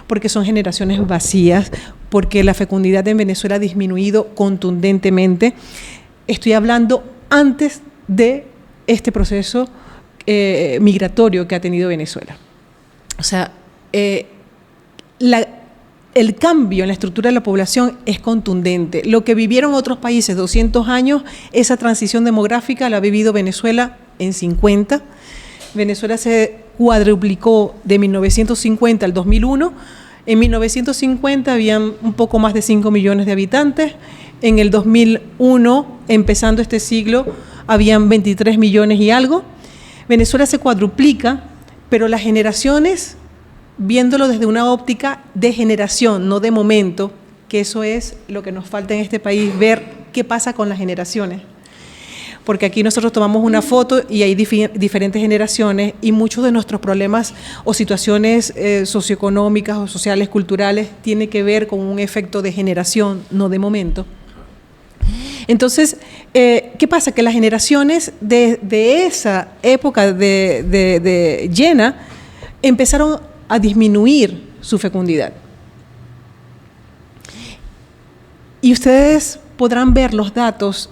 porque son generaciones vacías, porque la fecundidad en Venezuela ha disminuido contundentemente. Estoy hablando antes de este proceso migratorio que ha tenido Venezuela. O sea, el cambio en la estructura de la población es contundente. Lo que vivieron otros países 200 años, esa transición demográfica la ha vivido Venezuela en 50. Venezuela se cuadruplicó de 1950 al 2001 En 1950 habían un poco más de 5 millones de habitantes. En el 2001, empezando este siglo, habían 23 millones y algo. Venezuela se cuadruplica, pero las generaciones, viéndolo desde una óptica de generación, no de momento, que eso es lo que nos falta en este país, ver qué pasa con las generaciones. Porque aquí nosotros tomamos una foto y hay diferentes generaciones y muchos de nuestros problemas o situaciones socioeconómicas o sociales, culturales, tienen que ver con un efecto de generación, no de momento. Entonces, ¿qué pasa? Que las generaciones de esa época de llena empezaron a disminuir su fecundidad. Y ustedes podrán ver los datos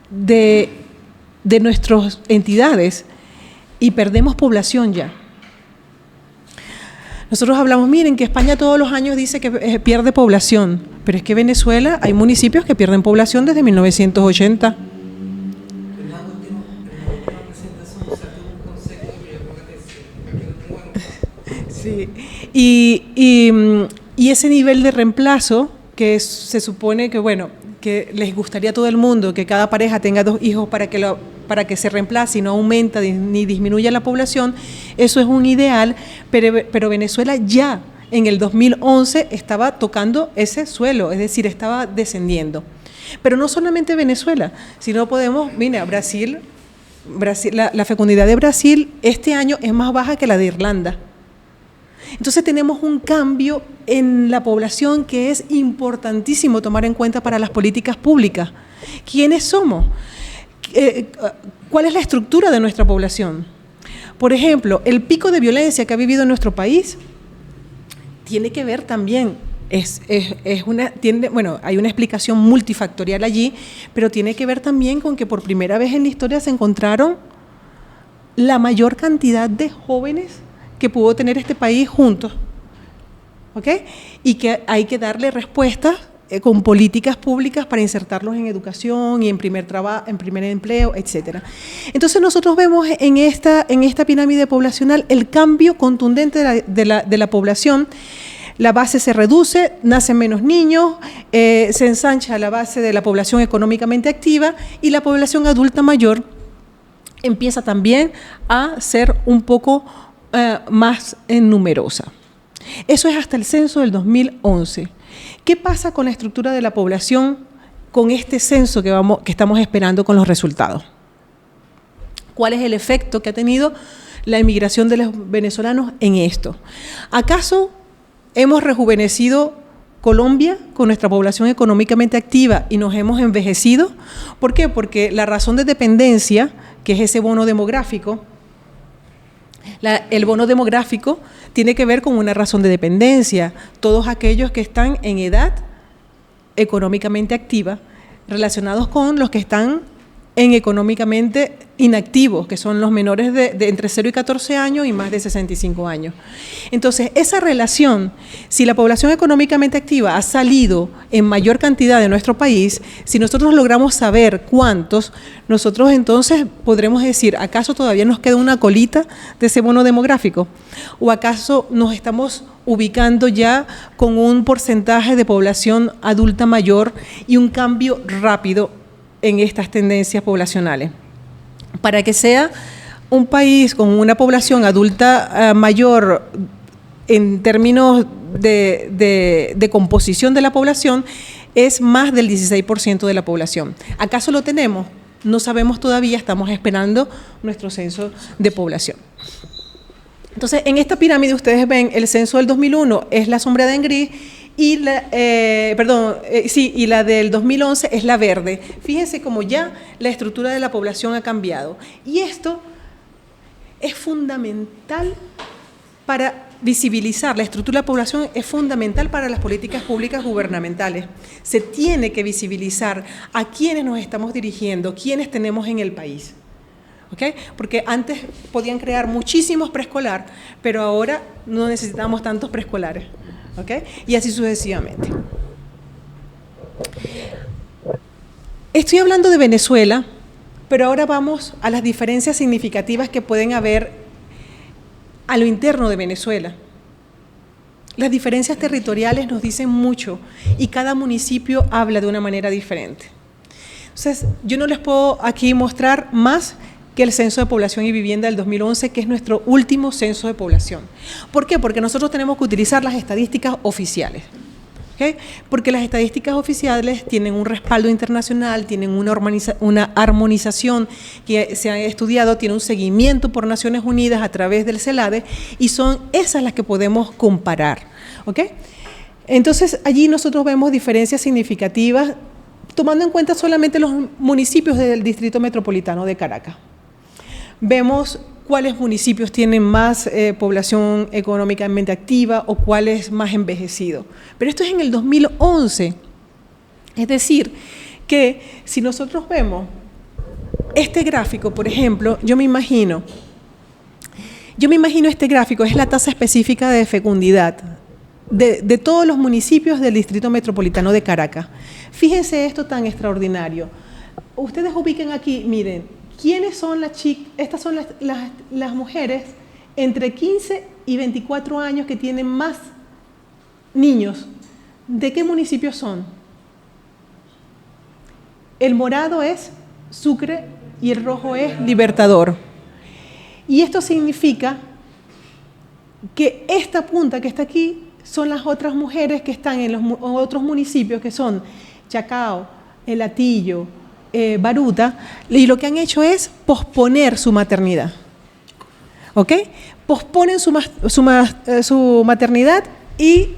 de nuestras entidades y perdemos población ya. Nosotros hablamos, miren, que España todos los años dice que pierde población, pero es que Venezuela hay municipios que pierden población desde 1980. Sí. Y ese nivel de reemplazo que se supone que, bueno, que les gustaría a todo el mundo que cada pareja tenga 2 hijos para que se reemplace y no aumenta ni disminuya la población, eso es un ideal, pero Venezuela ya en el 2011 estaba tocando ese suelo, es decir, estaba descendiendo. Pero no solamente Venezuela, sino podemos, mira, Brasil, la fecundidad de Brasil este año es más baja que la de Irlanda. Entonces tenemos un cambio en la población que es importantísimo tomar en cuenta para las políticas públicas. ¿Quiénes somos? ¿Cuál es la estructura de nuestra población? Por ejemplo, el pico de violencia que ha vivido nuestro país tiene que ver también, hay una explicación multifactorial allí, pero tiene que ver también con que por primera vez en la historia se encontraron la mayor cantidad de jóvenes que pudo tener este país juntos, ¿ok? Y que hay que darle respuestas con políticas públicas para insertarlos en educación y en primer empleo, etcétera. Entonces nosotros vemos en esta pirámide poblacional el cambio contundente de la población. La base se reduce, nacen menos niños, se ensancha la base de la población económicamente activa y la población adulta mayor empieza también a ser un poco más numerosa. Eso es hasta el censo del 2011. ¿Qué pasa con la estructura de la población con este censo que estamos esperando con los resultados? ¿Cuál es el efecto que ha tenido la emigración de los venezolanos en esto? ¿Acaso hemos rejuvenecido Colombia con nuestra población económicamente activa y nos hemos envejecido? ¿Por qué? Porque la razón de dependencia, que es ese bono demográfico, el bono demográfico tiene que ver con una razón de dependencia. Todos aquellos que están en edad económicamente activa, relacionados con los que están en económicamente inactivos, que son los menores de entre 0 y 14 años y más de 65 años. Entonces, esa relación, si la población económicamente activa ha salido en mayor cantidad de nuestro país, si nosotros logramos saber cuántos, nosotros entonces podremos decir, ¿acaso todavía nos queda una colita de ese bono demográfico? ¿O acaso nos estamos ubicando ya con un porcentaje de población adulta mayor y un cambio rápido en estas tendencias poblacionales? Para que sea un país con una población adulta mayor en términos de composición de la población, es más del 16% de la población. ¿Acaso lo tenemos? No sabemos todavía, estamos esperando nuestro censo de población. Entonces, en esta pirámide ustedes ven el censo del 2001 es la sombreada en gris, y la del 2011 es la verde. Fíjense cómo ya la estructura de la población ha cambiado. Y esto es fundamental para visibilizar, la estructura de la población es fundamental para las políticas públicas gubernamentales. Se tiene que visibilizar a quiénes nos estamos dirigiendo, quiénes tenemos en el país. ¿Okay? Porque antes podían crear muchísimos preescolar, pero ahora no necesitamos tantos preescolares. ¿Okay? Y así sucesivamente. Estoy hablando de Venezuela, pero ahora vamos a las diferencias significativas que pueden haber a lo interno de Venezuela. Las diferencias territoriales nos dicen mucho y cada municipio habla de una manera diferente. Entonces, yo no les puedo aquí mostrar más que el Censo de Población y Vivienda del 2011, que es nuestro último censo de población. ¿Por qué? Porque nosotros tenemos que utilizar las estadísticas oficiales. ¿Okay? Porque las estadísticas oficiales tienen un respaldo internacional, tienen una armonización que se ha estudiado, tiene un seguimiento por Naciones Unidas a través del CELADE y son esas las que podemos comparar. ¿Okay? Entonces, allí nosotros vemos diferencias significativas tomando en cuenta solamente los municipios del Distrito Metropolitano de Caracas. Vemos cuáles municipios tienen más población económicamente activa o cuáles más envejecidos. Pero esto es en el 2011. Es decir, que si nosotros vemos este gráfico, por ejemplo, yo me imagino este gráfico, es la tasa específica de fecundidad de todos los municipios del Distrito Metropolitano de Caracas. Fíjense esto tan extraordinario. Ustedes ubiquen aquí, miren, ¿quiénes son las chicas? Estas son las mujeres entre 15 y 24 años que tienen más niños. ¿De qué municipios son? El morado es Sucre y el rojo es Libertador. Y esto significa que esta punta que está aquí son las otras mujeres que están en los otros municipios, que son Chacao, El Hatillo, Baruta, y lo que han hecho es posponer su maternidad. ¿Ok? Posponen su maternidad y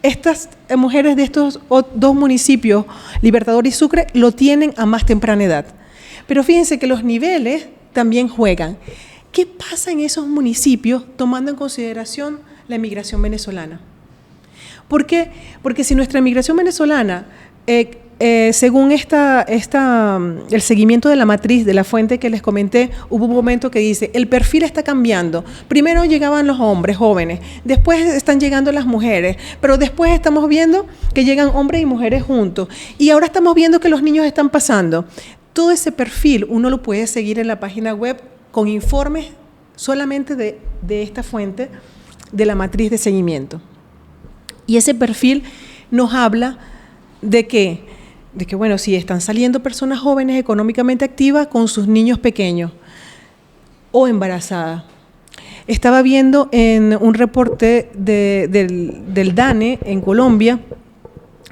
estas mujeres de estos dos municipios, Libertador y Sucre, lo tienen a más temprana edad. Pero fíjense que los niveles también juegan. ¿Qué pasa en esos municipios tomando en consideración la emigración venezolana? ¿Por qué? Porque si nuestra emigración venezolana según el seguimiento de la matriz, de la fuente que les comenté, hubo un momento que dice, el perfil está cambiando. Primero llegaban los hombres jóvenes, después están llegando las mujeres, pero después estamos viendo que llegan hombres y mujeres juntos. Y ahora estamos viendo que los niños están pasando. Todo ese perfil uno lo puede seguir en la página web con informes solamente de esta fuente, de la matriz de seguimiento. Y ese perfil nos habla de que bueno, si están saliendo personas jóvenes económicamente activas con sus niños pequeños o embarazadas. Estaba viendo en un reporte del DANE en Colombia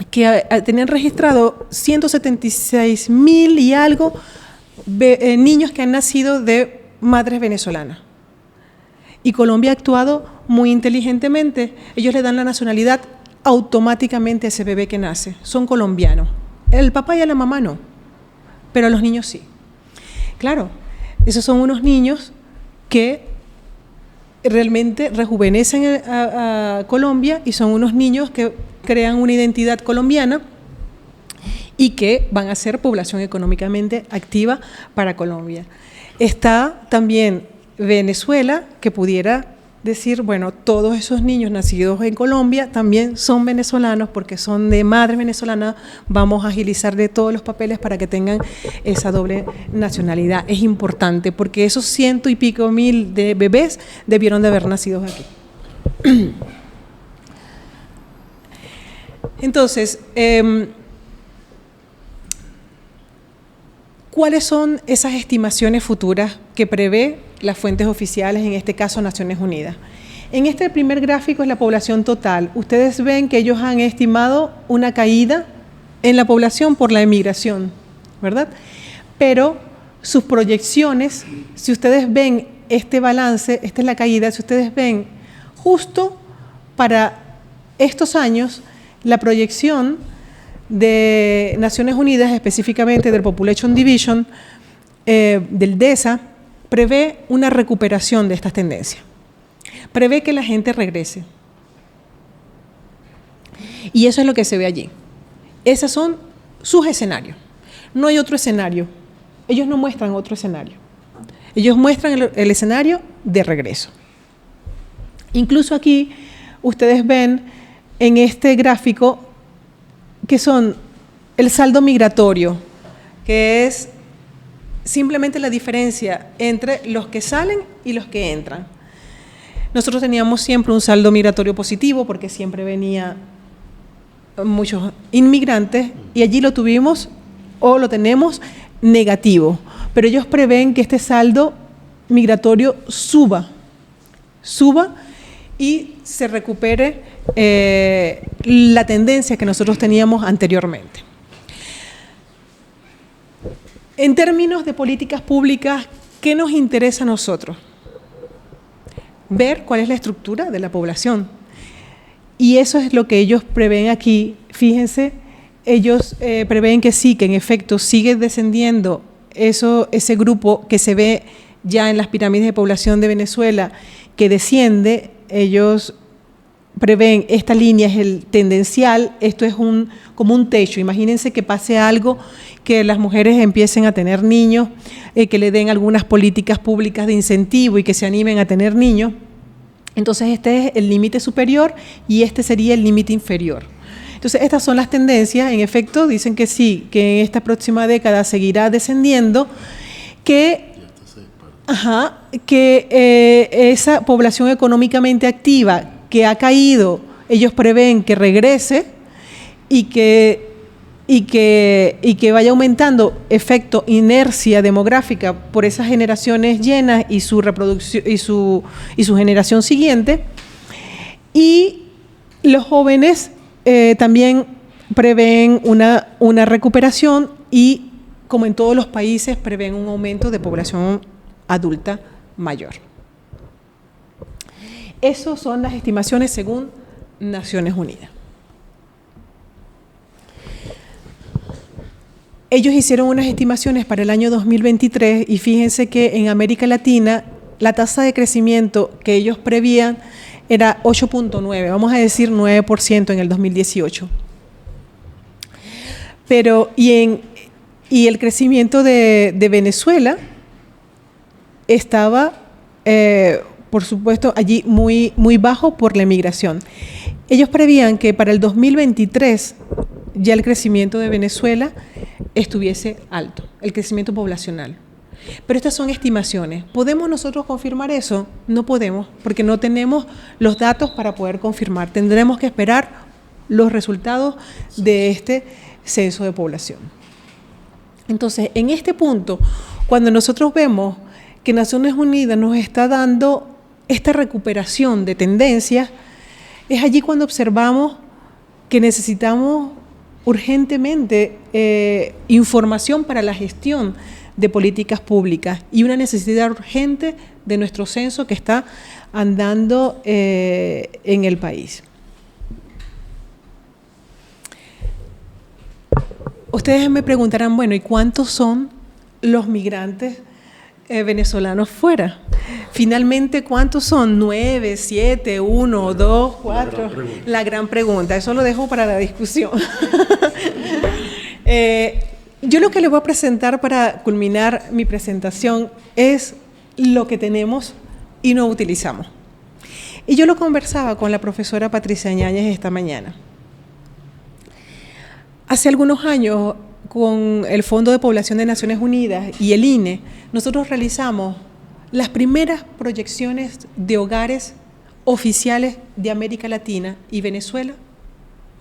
que tenían registrado 176,000 y algo niños que han nacido de madres venezolanas. Y Colombia ha actuado muy inteligentemente. Ellos le dan la nacionalidad automáticamente a ese bebé que nace. Son colombianos. El papá y la mamá no, pero a los niños sí. Claro, esos son unos niños que realmente rejuvenecen a Colombia y son unos niños que crean una identidad colombiana y que van a ser población económicamente activa para Colombia. Está también Venezuela, que pudiera decir, bueno, todos esos niños nacidos en Colombia también son venezolanos porque son de madre venezolana, vamos a agilizarle todos los papeles para que tengan esa doble nacionalidad. Es importante porque esos 100 y pico mil de bebés debieron de haber nacido aquí. Entonces, ¿cuáles son esas estimaciones futuras que prevé las fuentes oficiales, en este caso Naciones Unidas? En este primer gráfico es la población total. Ustedes ven que ellos han estimado una caída en la población por la emigración, ¿verdad? Pero sus proyecciones, si ustedes ven este balance, esta es la caída, si ustedes ven justo para estos años, la proyección de Naciones Unidas, específicamente del Population Division, del DESA, prevé una recuperación de estas tendencias. Prevé que la gente regrese. Y eso es lo que se ve allí. Esos son sus escenarios. No hay otro escenario. Ellos no muestran otro escenario. Ellos muestran el escenario de regreso. Incluso aquí ustedes ven en este gráfico que son el saldo migratorio, que es simplemente la diferencia entre los que salen y los que entran. nosotros teníamos siempre un saldo migratorio positivo porque siempre venía muchos inmigrantes y allí lo tuvimos o lo tenemos negativo, pero ellos prevén que este saldo migratorio suba y se recupere la tendencia que nosotros teníamos anteriormente. En términos de políticas públicas, ¿qué nos interesa a nosotros? Ver cuál es la estructura de la población. Y eso es lo que ellos prevén aquí. Fíjense, ellos prevén que sí, que en efecto sigue descendiendo ese grupo que se ve ya en las pirámides de población de Venezuela, que desciende. Ellos prevén, esta línea es el tendencial, esto es como un techo. Imagínense que pase algo, que las mujeres empiecen a tener niños, que le den algunas políticas públicas de incentivo y que se animen a tener niños. Entonces este es el límite superior y este sería el límite inferior. Entonces estas son las tendencias, en efecto dicen que sí, que en esta próxima década seguirá descendiendo, que esa población económicamente activa que ha caído, ellos prevén que regrese y que vaya aumentando efecto inercia demográfica por esas generaciones llenas y su reproducción y su generación siguiente. Y los jóvenes también prevén una recuperación y, como en todos los países, prevén un aumento de población adulta mayor. Esas son las estimaciones según Naciones Unidas. Ellos hicieron unas estimaciones para el año 2023 y fíjense que en América Latina la tasa de crecimiento que ellos prevían era 8.9, vamos a decir 9% en el 2018. Y el crecimiento de Venezuela estaba, por supuesto, allí muy bajo por la emigración. Ellos prevían que para el 2023 ya el crecimiento de Venezuela estuviese alto, el crecimiento poblacional. Pero estas son estimaciones. ¿Podemos nosotros confirmar eso? No podemos, porque no tenemos los datos para poder confirmar. Tendremos que esperar los resultados de este censo de población. Entonces, en este punto, cuando nosotros vemos que Naciones Unidas nos está dando esta recuperación de tendencias, es allí cuando observamos que necesitamos urgentemente información para la gestión de políticas públicas y una necesidad urgente de nuestro censo que está andando en el país. Ustedes me preguntarán, bueno, ¿y cuántos son los migrantes venezolanos fuera? Finalmente, ¿cuántos son? 9, 7, 1, 2, 4. La gran pregunta. Eso lo dejo para la discusión. Yo lo que les voy a presentar para culminar mi presentación es lo que tenemos y no utilizamos. Y yo lo conversaba con la profesora Patricia Ñáñez esta mañana. Hace algunos años, con el Fondo de Población de Naciones Unidas y el INE, nosotros realizamos las primeras proyecciones de hogares oficiales de América Latina, y Venezuela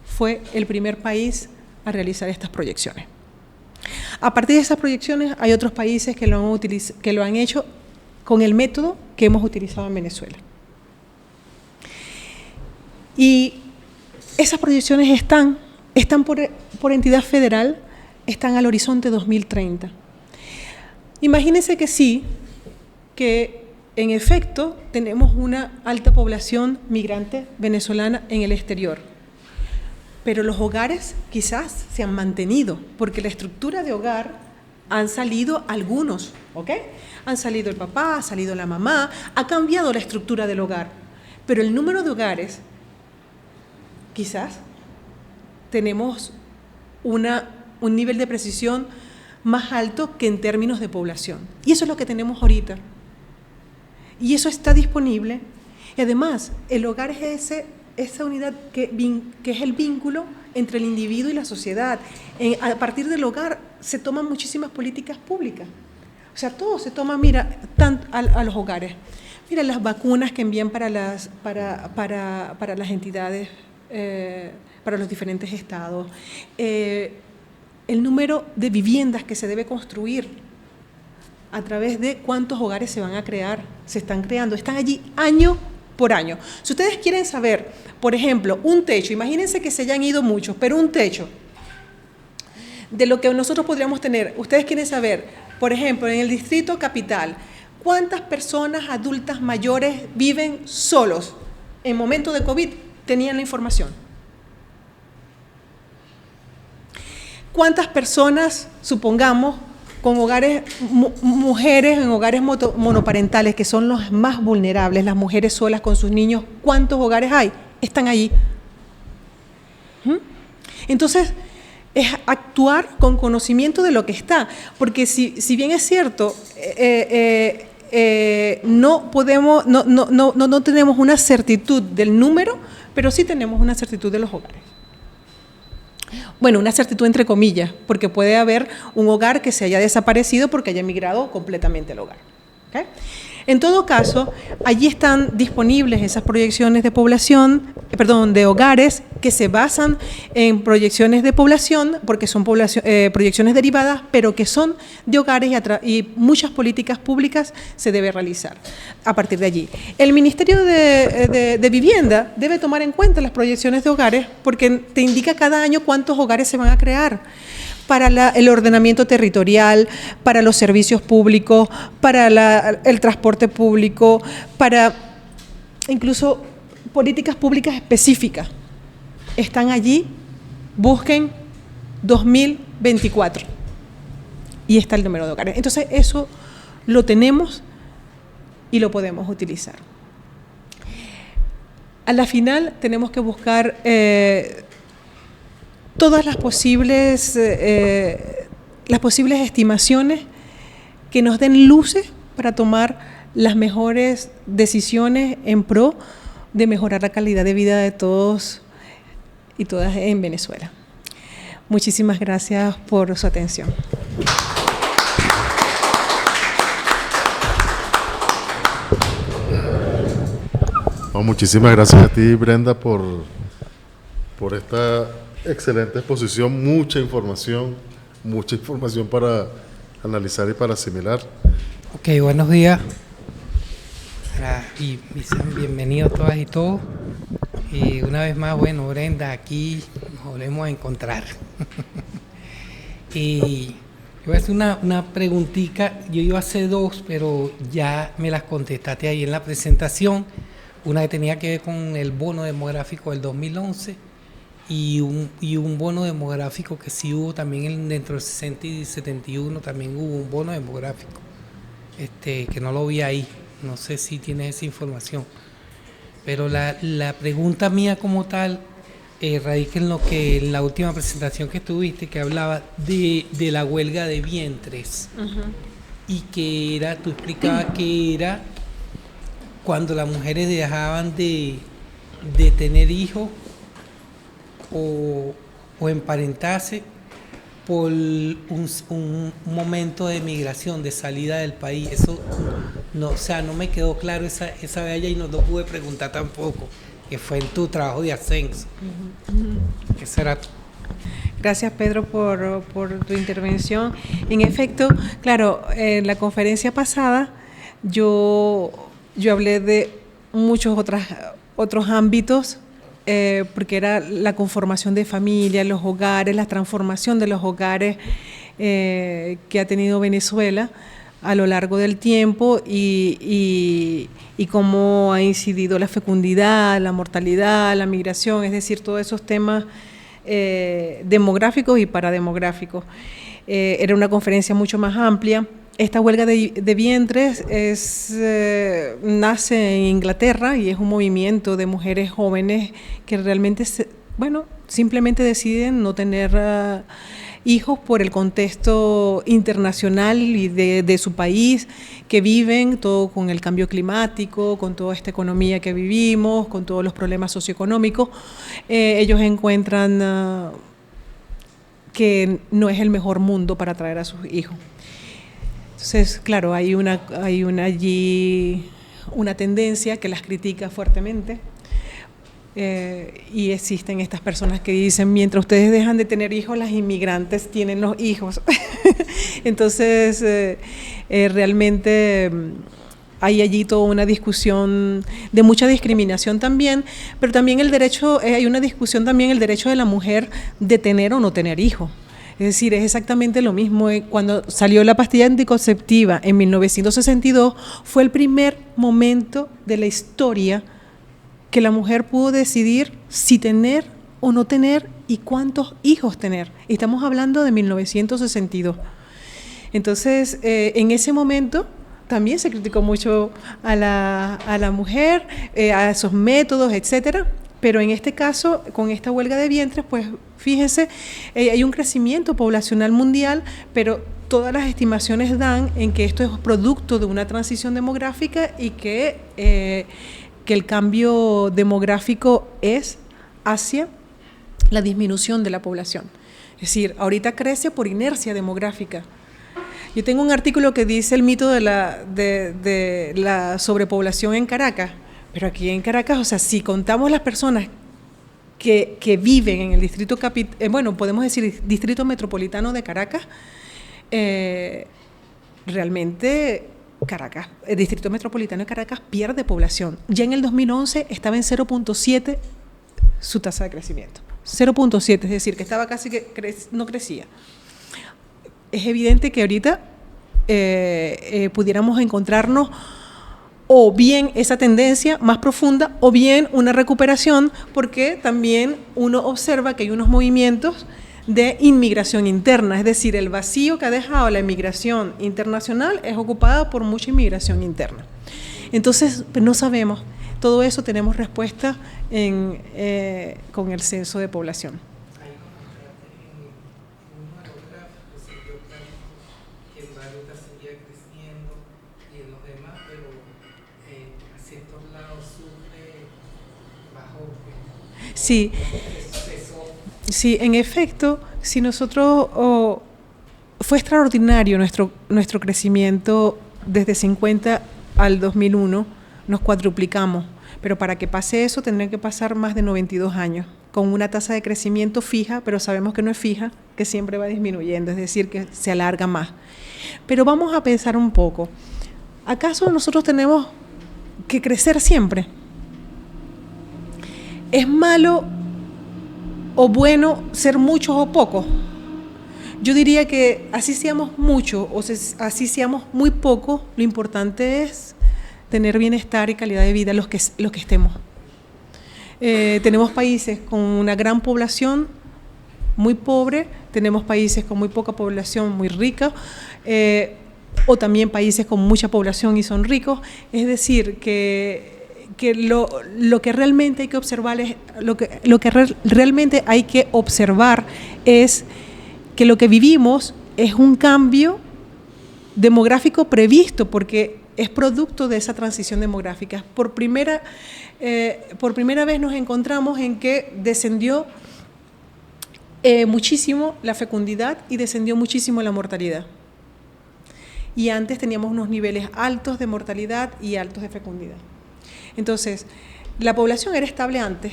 fue el primer país a realizar estas proyecciones. A partir de esas proyecciones hay otros países que lo han hecho con el método que hemos utilizado en Venezuela. Y esas proyecciones están por entidad federal, están al horizonte 2030. Imagínense que sí, que en efecto tenemos una alta población migrante venezolana en el exterior, pero los hogares quizás se han mantenido, porque la estructura de hogar han salido algunos, ¿ok? Han salido el papá, ha salido la mamá, ha cambiado la estructura del hogar, pero el número de hogares, quizás tenemos un nivel de precisión más alto que en términos de población. Y eso es lo que tenemos ahorita. Y eso está disponible. Y además, el hogar es esa unidad que es el vínculo entre el individuo y la sociedad. A partir del hogar se toman muchísimas políticas públicas. O sea, todo se toma, a los hogares. Mira, las vacunas que envían para las entidades, para los diferentes estados, el número de viviendas que se debe construir, a través de cuántos hogares se van a crear, se están creando, están allí año por año. Si ustedes quieren saber, por ejemplo, un techo, imagínense que se hayan ido muchos, pero un techo de lo que nosotros podríamos tener, ustedes quieren saber, por ejemplo, en el Distrito Capital, ¿cuántas personas adultas mayores viven solos? En momento de COVID tenían la información. ¿Cuántas personas, supongamos, con hogares, mujeres en hogares monoparentales, que son los más vulnerables, las mujeres solas con sus niños, cuántos hogares hay? Están allí. Entonces, es actuar con conocimiento de lo que está, porque si bien es cierto, no tenemos una certitud del número, pero sí tenemos una certitud de los hogares. Bueno, una certitud entre comillas, porque puede haber un hogar que se haya desaparecido porque haya migrado completamente el hogar. ¿Okay? En todo caso, allí están disponibles esas proyecciones de población, de hogares que se basan en proyecciones de población, porque son proyecciones derivadas, pero que son de hogares y muchas políticas públicas se debe realizar a partir de allí. El Ministerio de Vivienda debe tomar en cuenta las proyecciones de hogares porque te indica cada año cuántos hogares se van a crear para el ordenamiento territorial, para los servicios públicos, para el transporte público, para incluso políticas públicas específicas. Están allí, busquen 2024 y está el número de hogares. Entonces eso lo tenemos y lo podemos utilizar. A la final tenemos que buscar todas las posibles estimaciones que nos den luces para tomar las mejores decisiones en pro de mejorar la calidad de vida de todos y todas en Venezuela. Muchísimas gracias por su atención. Muchísimas gracias a ti, Brenda, por esta excelente exposición, mucha información para analizar y para asimilar. Ok, buenos días y sean bienvenidos todas y todos. Y una vez más, bueno, Brenda, aquí nos volvemos a encontrar. Y yo voy a hacer una preguntita. Yo iba a hacer dos, pero ya me las contestaste ahí en la presentación. Una que tenía que ver con el bono demográfico del 2011 y un bono demográfico que sí hubo también dentro del 60 y 71, también hubo un bono demográfico, que no lo vi ahí. No sé si tienes esa información. Pero la pregunta mía como tal radica en lo que en la última presentación que tuviste, que hablaba de la huelga de vientres. Uh-huh. Y que era, tú explicabas que era cuando las mujeres dejaban de tener hijos o emparentarse por un momento de migración, de salida del país. Eso no, o sea, no me quedó claro esa vez y no lo pude preguntar tampoco, que fue en tu trabajo de ascenso. ¿Qué será? Gracias, Pedro, por tu intervención. En efecto, claro, en la conferencia pasada yo hablé de muchos otros ámbitos, porque era la conformación de familias, los hogares, la transformación de los hogares que ha tenido Venezuela a lo largo del tiempo y cómo ha incidido la fecundidad, la mortalidad, la migración, es decir, todos esos temas demográficos y parademográficos. Era una conferencia mucho más amplia. Esta huelga de vientres nace en Inglaterra y es un movimiento de mujeres jóvenes que realmente, simplemente deciden no tener hijos por el contexto internacional y de su país, que viven todo con el cambio climático, con toda esta economía que vivimos, con todos los problemas socioeconómicos. Ellos encuentran que no es el mejor mundo para traer a sus hijos. Entonces, claro, hay una allí una tendencia que las critica fuertemente. Y existen estas personas que dicen, mientras ustedes dejan de tener hijos, las inmigrantes tienen los hijos. Entonces, realmente hay allí toda una discusión de mucha discriminación también, pero también el derecho, hay una discusión también el derecho de la mujer de tener o no tener hijos. Es decir, es exactamente lo mismo. Cuando salió la pastilla anticonceptiva en 1962, fue el primer momento de la historia que la mujer pudo decidir si tener o no tener y cuántos hijos tener. Estamos hablando de 1962. Entonces, en ese momento también se criticó mucho a la mujer, a esos métodos, etcétera. Pero en este caso, con esta huelga de vientres, pues fíjense, hay un crecimiento poblacional mundial, pero todas las estimaciones dan en que esto es producto de una transición demográfica y que el cambio demográfico es hacia la disminución de la población. Es decir, ahorita crece por inercia demográfica. Yo tengo un artículo que dice el mito de la sobrepoblación en Caracas, pero aquí en Caracas, o sea, si contamos las personas que viven en el distrito podemos decir distrito metropolitano de Caracas, realmente Caracas, el distrito metropolitano de Caracas pierde población. Ya en el 2011 estaba en 0.7 su tasa de crecimiento. 0.7, es decir, que estaba casi que no crecía. Es evidente que ahorita pudiéramos encontrarnos o bien esa tendencia más profunda o bien una recuperación, porque también uno observa que hay unos movimientos de inmigración interna, es decir, el vacío que ha dejado la inmigración internacional es ocupada por mucha inmigración interna. Entonces, pues no sabemos, todo eso tenemos respuesta con el censo de población. Sí, sí, en efecto, si nosotros fue extraordinario nuestro crecimiento desde 50 al 2001, nos cuadruplicamos, pero para que pase eso tendrían que pasar más de 92 años, con una tasa de crecimiento fija, pero sabemos que no es fija, que siempre va disminuyendo, es decir, que se alarga más. Pero vamos a pensar un poco, ¿acaso nosotros tenemos que crecer siempre? ¿Es malo o bueno ser muchos o pocos? Yo diría que así seamos muchos o así seamos muy pocos, lo importante es tener bienestar y calidad de vida los que estemos. Tenemos países con una gran población muy pobre, tenemos países con muy poca población muy rica, o también países con mucha población y son ricos. Es decir, que lo que realmente hay que observar es realmente hay que observar es que lo que vivimos es un cambio demográfico previsto, porque es producto de esa transición demográfica. Por primera vez nos encontramos en que descendió muchísimo la fecundidad y descendió muchísimo la mortalidad. Y antes teníamos unos niveles altos de mortalidad y altos de fecundidad. Entonces, la población era estable antes.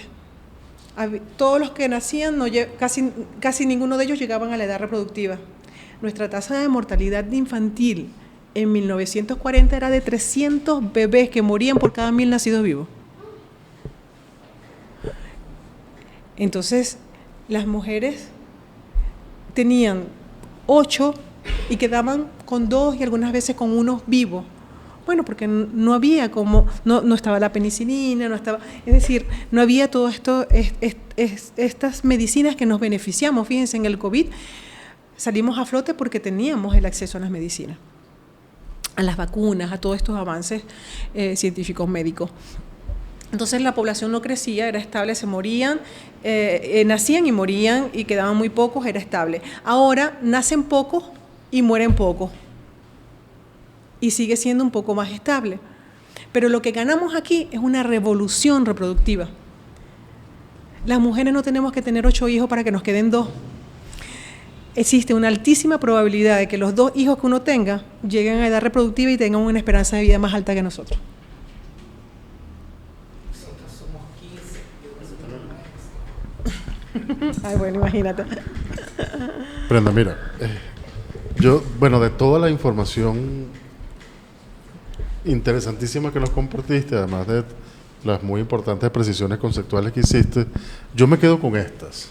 Todos los que nacían, casi ninguno de ellos llegaban a la edad reproductiva. Nuestra tasa de mortalidad infantil en 1940 era de 300 bebés que morían por cada 1000 nacidos vivos. Entonces, las mujeres tenían 8 y quedaban con 2 y algunas veces con 1 vivos. Bueno, porque no había no estaba la penicilina, es decir, no había todo esto, estas medicinas que nos beneficiamos. Fíjense, en el COVID salimos a flote porque teníamos el acceso a las medicinas, a las vacunas, a todos estos avances científicos médicos. Entonces la población no crecía, era estable, se morían, nacían y morían y quedaban muy pocos, era estable. Ahora nacen pocos y mueren pocos. Y sigue siendo un poco más estable. Pero lo que ganamos aquí es una revolución reproductiva. Las mujeres no tenemos que tener 8 hijos para que nos queden 2. Existe una altísima probabilidad de que los 2 hijos que uno tenga lleguen a edad reproductiva y tengan una esperanza de vida más alta que nosotros. Ay, bueno, imagínate. Brenda, mira, de toda la información interesantísima que nos compartiste, además de las muy importantes precisiones conceptuales que hiciste, yo me quedo con estas,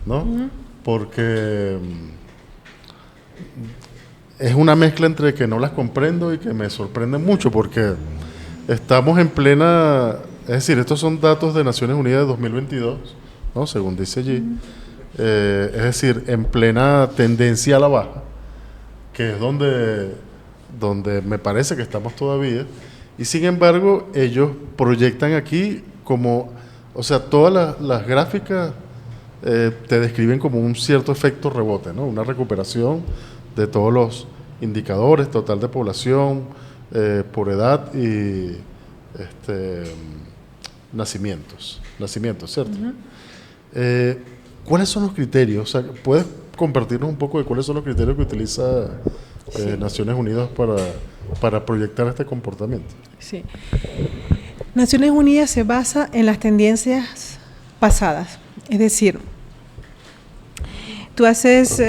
¿no? Porque es una mezcla entre que no las comprendo y que me sorprende mucho, porque estamos en plena, es decir, estos son datos de Naciones Unidas de 2022, ¿no? Según dice allí, es decir, en plena tendencia a la baja, que es donde me parece que estamos todavía, y sin embargo ellos proyectan aquí como, o sea, todas las gráficas te describen como un cierto efecto rebote, ¿no? Una recuperación de todos los indicadores, total de población, por edad y nacimientos, ¿cierto? ¿Cuáles son los criterios? O sea, ¿puedes compartirnos un poco de cuáles son los criterios que utiliza Naciones Unidas para proyectar este comportamiento? Sí. Naciones Unidas se basa en las tendencias pasadas, es decir, tú haces,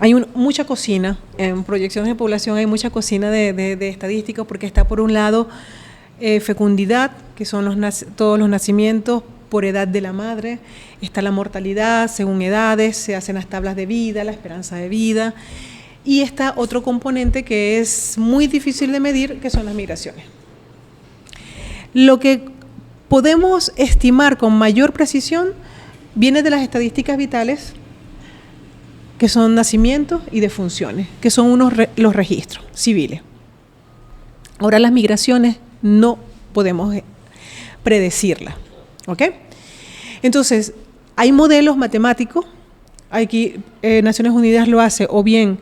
hay mucha cocina, en proyecciones de población hay mucha cocina de estadísticas, porque está por un lado fecundidad, que son todos los nacimientos por edad de la madre, está la mortalidad según edades, se hacen las tablas de vida, la esperanza de vida, y está otro componente que es muy difícil de medir, que son las migraciones. Lo que podemos estimar con mayor precisión viene de las estadísticas vitales, que son nacimientos y defunciones, que son los registros civiles. Ahora, las migraciones no podemos predecirlas, ¿ok? Entonces, hay modelos matemáticos, aquí Naciones Unidas lo hace, o bien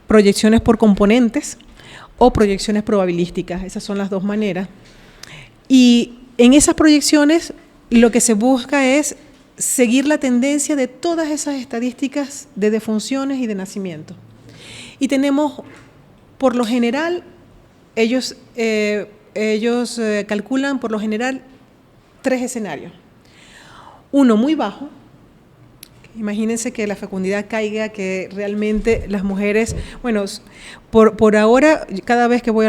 proyecciones por componentes o proyecciones probabilísticas, esas son las dos maneras. Y en esas proyecciones lo que se busca es seguir la tendencia de todas esas estadísticas de defunciones y de nacimiento. Y tenemos, por lo general, ellos calculan por lo general 3 escenarios. Uno muy bajo, imagínense que la fecundidad caiga, que realmente las mujeres, bueno, por ahora, cada vez que voy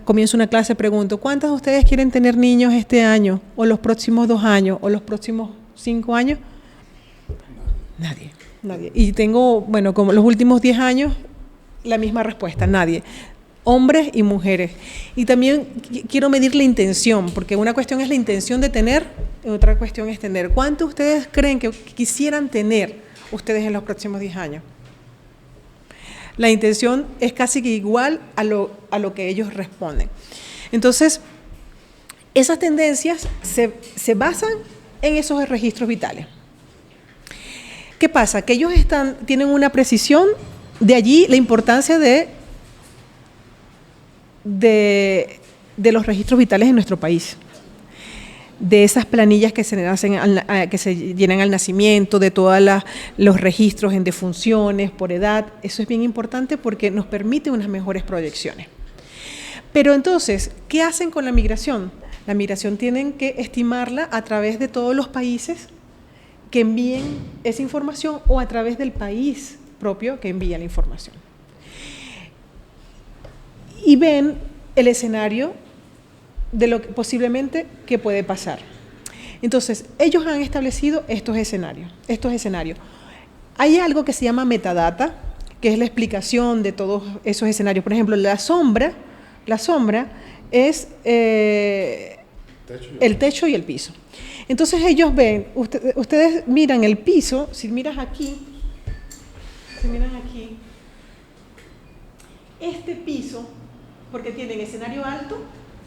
comienzo una clase pregunto, ¿cuántas de ustedes quieren tener niños este año, o los próximos 2 años, o los próximos 5 años? Nadie. Y tengo, como los últimos 10 años, la misma respuesta, nadie. Hombres y mujeres. Y también quiero medir la intención, porque una cuestión es la intención de tener, y otra cuestión es tener. ¿Cuántos ustedes creen que quisieran tener ustedes en los próximos 10 años? La intención es casi que igual a lo que ellos responden. Entonces, esas tendencias se basan en esos registros vitales. ¿Qué pasa? Que ellos tienen una precisión, de allí la importancia de los registros vitales en nuestro país, de esas planillas que se llenan al nacimiento, de todos los registros en defunciones, por edad. Eso es bien importante porque nos permite unas mejores proyecciones. Pero entonces, ¿qué hacen con la migración? La migración tienen que estimarla a través de todos los países que envíen esa información, o a través del país propio que envía la información. Y ven el escenario de lo que posiblemente que puede pasar. Entonces, ellos han establecido estos escenarios. Hay algo que se llama metadata, que es la explicación de todos esos escenarios. Por ejemplo, la sombra es el techo y el piso. Entonces ellos ven, ustedes miran el piso, si miran aquí, este piso, porque tienen escenario alto,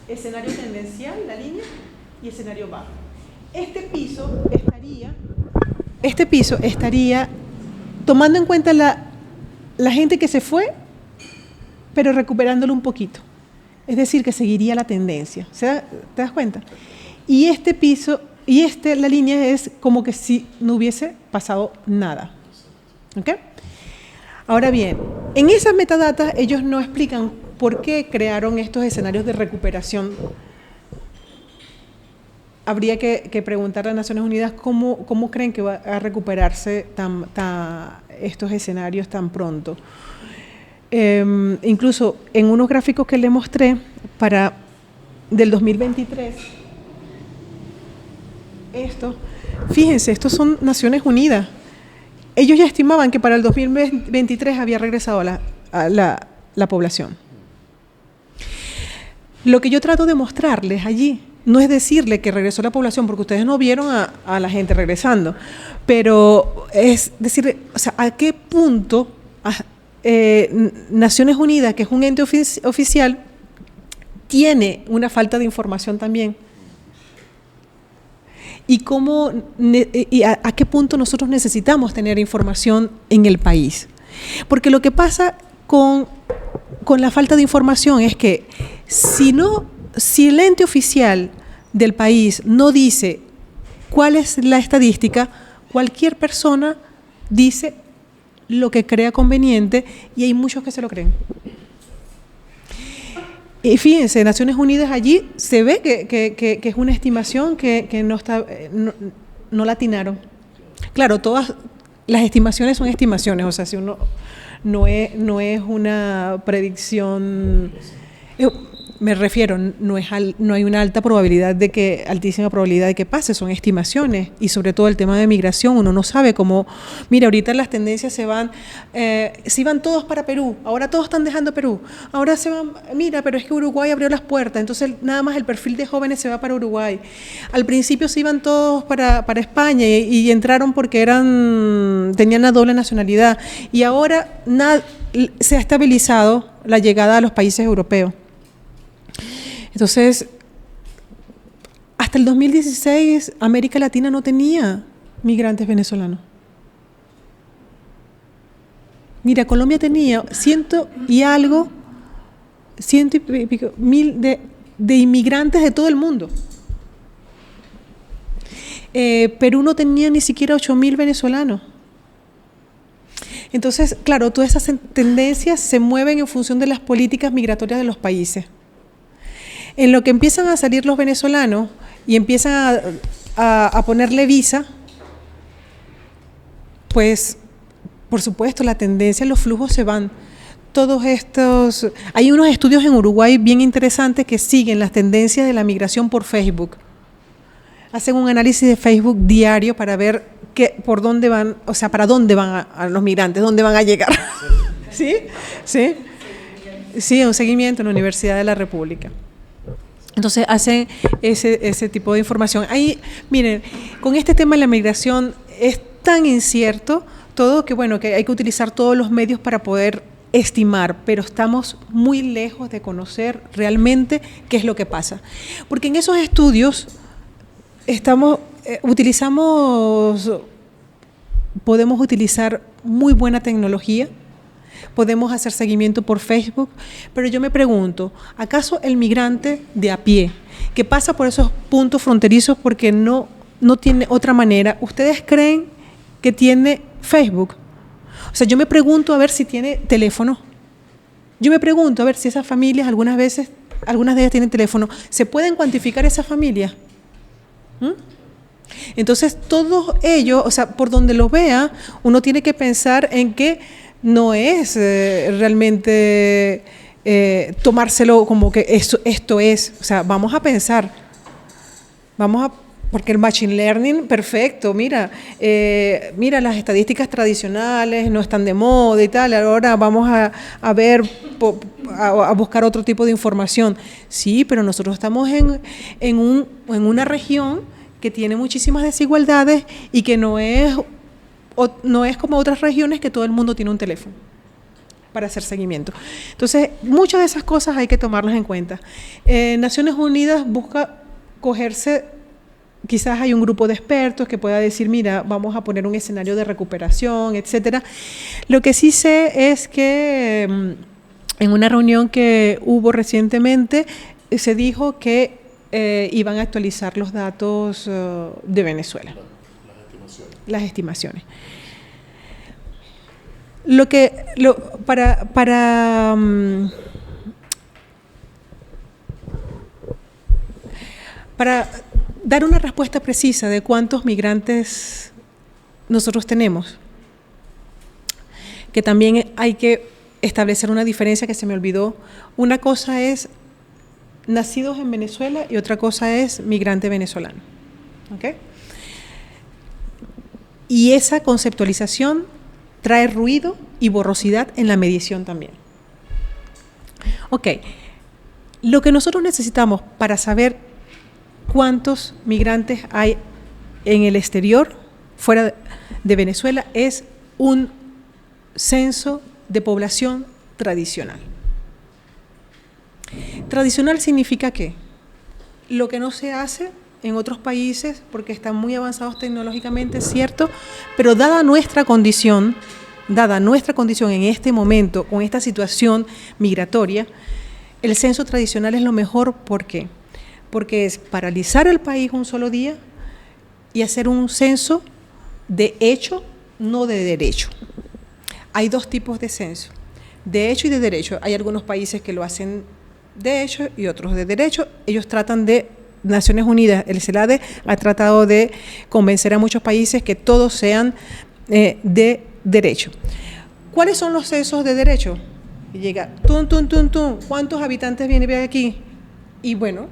escenario tendencial, la línea, y escenario bajo. Este piso estaría tomando en cuenta la gente que se fue, pero recuperándolo un poquito. Es decir, que seguiría la tendencia. ¿Te das cuenta? Y este piso, la línea es como que si no hubiese pasado nada. ¿Ok? Ahora bien, en esas metadatas ellos no explican por qué crearon estos escenarios de recuperación habría que preguntarle a Naciones Unidas cómo creen que va a recuperarse estos escenarios tan pronto. Incluso en unos gráficos que le mostré del 2023, fíjense, estos son Naciones Unidas. Ellos ya estimaban que para el 2023 había regresado la población. Lo que yo trato de mostrarles allí no es decirle que regresó la población, porque ustedes no vieron a la gente regresando, pero es decir, o sea, a qué punto Naciones Unidas, que es un ente oficial, tiene una falta de información también. Y a qué punto nosotros necesitamos tener información en el país. Porque lo que pasa con la falta de información es que si el ente oficial del país no dice cuál es la estadística, cualquier persona dice lo que crea conveniente y hay muchos que se lo creen. Y fíjense, Naciones Unidas allí se ve que es una estimación que no la atinaron. Claro, todas las estimaciones son estimaciones, o sea, si uno no es una predicción, me refiero, no hay una altísima probabilidad de que pase, son estimaciones, y sobre todo el tema de migración, uno no sabe cómo. Mira, ahorita las tendencias se iban todos para Perú, ahora todos están dejando Perú, ahora se van, mira, pero es que Uruguay abrió las puertas, entonces nada más el perfil de jóvenes se va para Uruguay. Al principio se iban todos para España y entraron porque tenían la doble nacionalidad, y ahora se ha estabilizado la llegada a los países europeos. Entonces, hasta el 2016, América Latina no tenía migrantes venezolanos. Mira, Colombia tenía 100 y pico mil de inmigrantes de todo el mundo. Perú no tenía ni siquiera 8.000 venezolanos. Entonces, claro, todas esas tendencias se mueven en función de las políticas migratorias de los países. En lo que empiezan a salir los venezolanos y empiezan a ponerle visa, pues, por supuesto, la tendencia, los flujos se van. Hay unos estudios en Uruguay bien interesantes que siguen las tendencias de la migración por Facebook. Hacen un análisis de Facebook diario para ver por dónde van, o sea, para dónde van a los migrantes, dónde van a llegar. ¿Sí? ¿Sí? Sí, un seguimiento en la Universidad de la República. Entonces hacen ese tipo de información. Ahí, miren, con este tema de la migración es tan incierto todo que hay que utilizar todos los medios para poder estimar, pero estamos muy lejos de conocer realmente qué es lo que pasa. Porque en esos estudios podemos utilizar muy buena tecnología, podemos hacer seguimiento por Facebook, pero yo me pregunto, ¿acaso el migrante de a pie, que pasa por esos puntos fronterizos porque no tiene otra manera, ustedes creen que tiene Facebook? O sea, yo me pregunto a ver si tiene teléfono. Yo me pregunto a ver si esas familias, algunas de ellas tienen teléfono. ¿Se pueden cuantificar esas familias? Entonces, todos ellos, o sea, por donde lo vea, uno tiene que pensar en que no es realmente tomárselo como que esto es, o sea, vamos a pensar, porque el machine learning, perfecto, mira, las estadísticas tradicionales no están de moda y tal, ahora vamos a buscar otro tipo de información. Sí, pero nosotros estamos en una región que tiene muchísimas desigualdades y que no es como otras regiones que todo el mundo tiene un teléfono para hacer seguimiento. Entonces, muchas de esas cosas hay que tomarlas en cuenta. Naciones Unidas busca cogerse, quizás hay un grupo de expertos que pueda decir, mira, vamos a poner un escenario de recuperación, etcétera. Lo que sí sé es que en una reunión que hubo recientemente se dijo que iban a actualizar los datos de Venezuela. Las estimaciones. dar una respuesta precisa de cuántos migrantes nosotros tenemos, que también hay que establecer una diferencia que se me olvidó. Una cosa es nacidos en Venezuela y otra cosa es migrante venezolano. ¿Okay? Y esa conceptualización trae ruido y borrosidad en la medición también. Ok, lo que nosotros necesitamos para saber cuántos migrantes hay en el exterior, fuera de Venezuela, es un censo de población tradicional. Tradicional significa ¿qué? Lo que no se hace en otros países porque están muy avanzados tecnológicamente, es cierto, pero dada nuestra condición en este momento, con esta situación migratoria, el censo tradicional es lo mejor. ¿Por qué? Porque es paralizar el país un solo día y hacer un censo de hecho, no de derecho. Hay dos tipos de censo, de hecho y de derecho. Hay algunos países que lo hacen de hecho y otros de derecho. Ellos tratan de, Naciones Unidas, el CELADE ha tratado de convencer a muchos países que todos sean de derecho. ¿Cuáles son los censos de derecho? Y llega, ¿cuántos habitantes vienen aquí? Y bueno,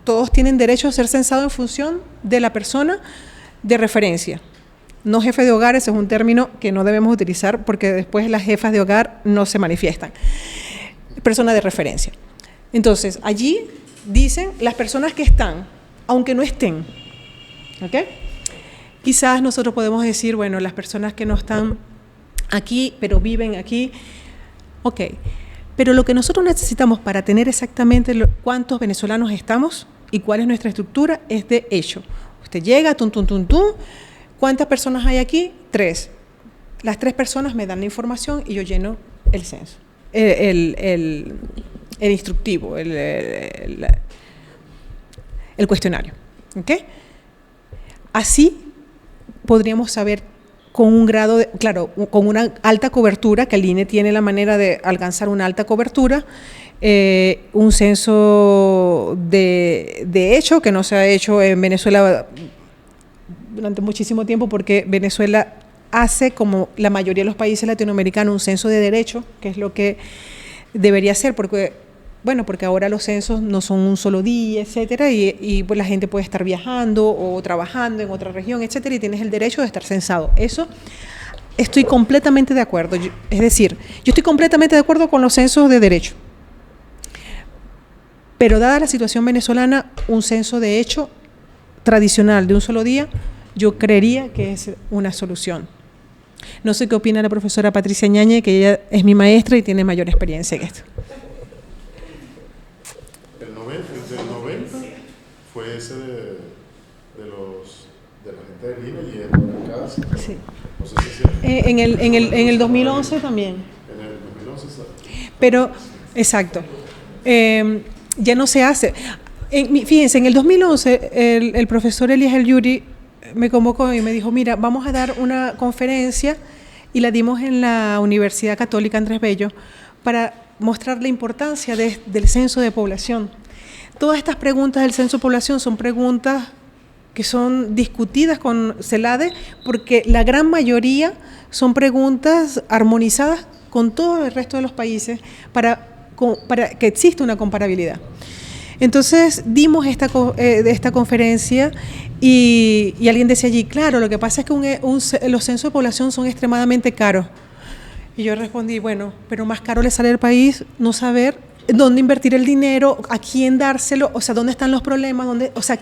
todos tienen derecho a ser censados en función de la persona de referencia. No jefe de hogar, ese es un término que no debemos utilizar porque después las jefas de hogar no se manifiestan. Persona de referencia. Entonces, allí dicen las personas que están, aunque no estén. ¿Ok? Quizás nosotros podemos decir, bueno, las personas que no están aquí, pero viven aquí. Ok. Pero lo que nosotros necesitamos para tener exactamente cuántos venezolanos estamos y cuál es nuestra estructura es de hecho. Usted llega, ¿cuántas personas hay aquí? 3. Las 3 personas me dan la información y yo lleno el censo, el instructivo, el cuestionario. ¿Ok? Así podríamos saber con un grado de, claro, con una alta cobertura, que el INE tiene la manera de alcanzar una alta cobertura, un censo de hecho que no se ha hecho en Venezuela durante muchísimo tiempo, porque Venezuela hace, como la mayoría de los países latinoamericanos, un censo de derecho, que es lo que debería ser, porque ahora los censos no son un solo día, etcétera, y pues la gente puede estar viajando o trabajando en otra región, etcétera, y tienes el derecho de estar censado. Eso estoy completamente de acuerdo. Yo estoy completamente de acuerdo con los censos de derecho. Pero dada la situación venezolana, un censo de hecho tradicional de un solo día, yo creería que es una solución. No sé qué opina la profesora Patricia Ñañez, que ella es mi maestra y tiene mayor experiencia en esto. El 90 fue ese de la gente del INE y de la casa. Sí. No sé si en el 2011 también. En el 2011 sí. Pero, exacto. Ya no se hace. Fíjense, en el 2011 el profesor Elías El Yuri me convocó y me dijo, mira, vamos a dar una conferencia, y la dimos en la Universidad Católica Andrés Bello para mostrar la importancia del censo de población. Todas estas preguntas del censo de población son preguntas que son discutidas con CELADE porque la gran mayoría son preguntas armonizadas con todo el resto de los países para que exista una comparabilidad. Entonces dimos esta conferencia y alguien decía allí, claro, lo que pasa es que los censos de población son extremadamente caros. Y yo respondí, bueno, pero más caro le sale al país no saber dónde invertir el dinero, a quién dárselo, o sea, dónde están los problemas,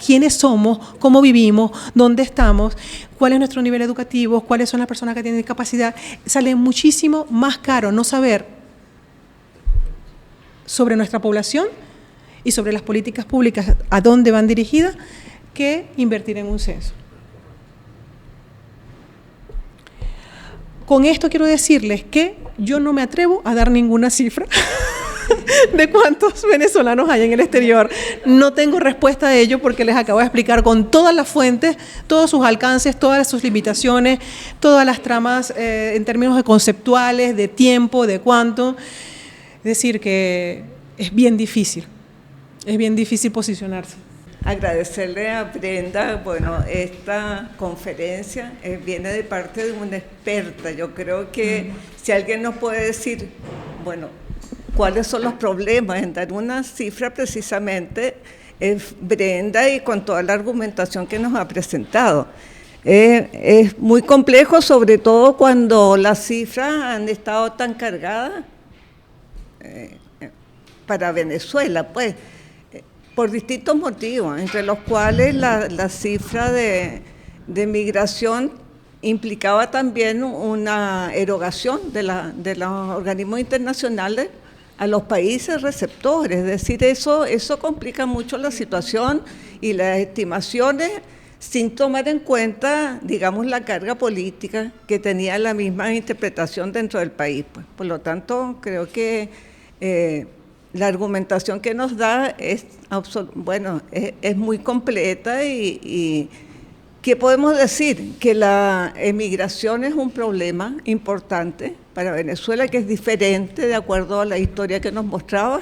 quiénes somos, cómo vivimos, dónde estamos, cuál es nuestro nivel educativo, cuáles son las personas que tienen discapacidad. Sale muchísimo más caro no saber sobre nuestra población y sobre las políticas públicas, a dónde van dirigidas, que invertir en un censo. Con esto quiero decirles que yo no me atrevo a dar ninguna cifra de cuántos venezolanos hay en el exterior. No tengo respuesta a ello porque les acabo de explicar con todas las fuentes, todos sus alcances, todas sus limitaciones, todas las tramas en términos de conceptuales, de tiempo, de cuánto. Es decir, que es bien difícil posicionarse. agradecerle a Brenda, bueno, esta conferencia viene de parte de una experta. Yo creo que si alguien nos puede decir, bueno, cuáles son los problemas en dar una cifra precisamente, es Brenda, y con toda la argumentación que nos ha presentado. Es muy complejo, sobre todo cuando las cifras han estado tan cargadas para Venezuela, pues, por distintos motivos, entre los cuales la cifra de migración implicaba también una erogación de los organismos internacionales a los países receptores. Es decir, eso complica mucho la situación y las estimaciones, sin tomar en cuenta, digamos, la carga política que tenía la misma interpretación dentro del país. Pues. Por lo tanto, creo que la argumentación que nos da es muy completa y ¿qué podemos decir? Que la emigración es un problema importante para Venezuela, que es diferente de acuerdo a la historia que nos mostraba,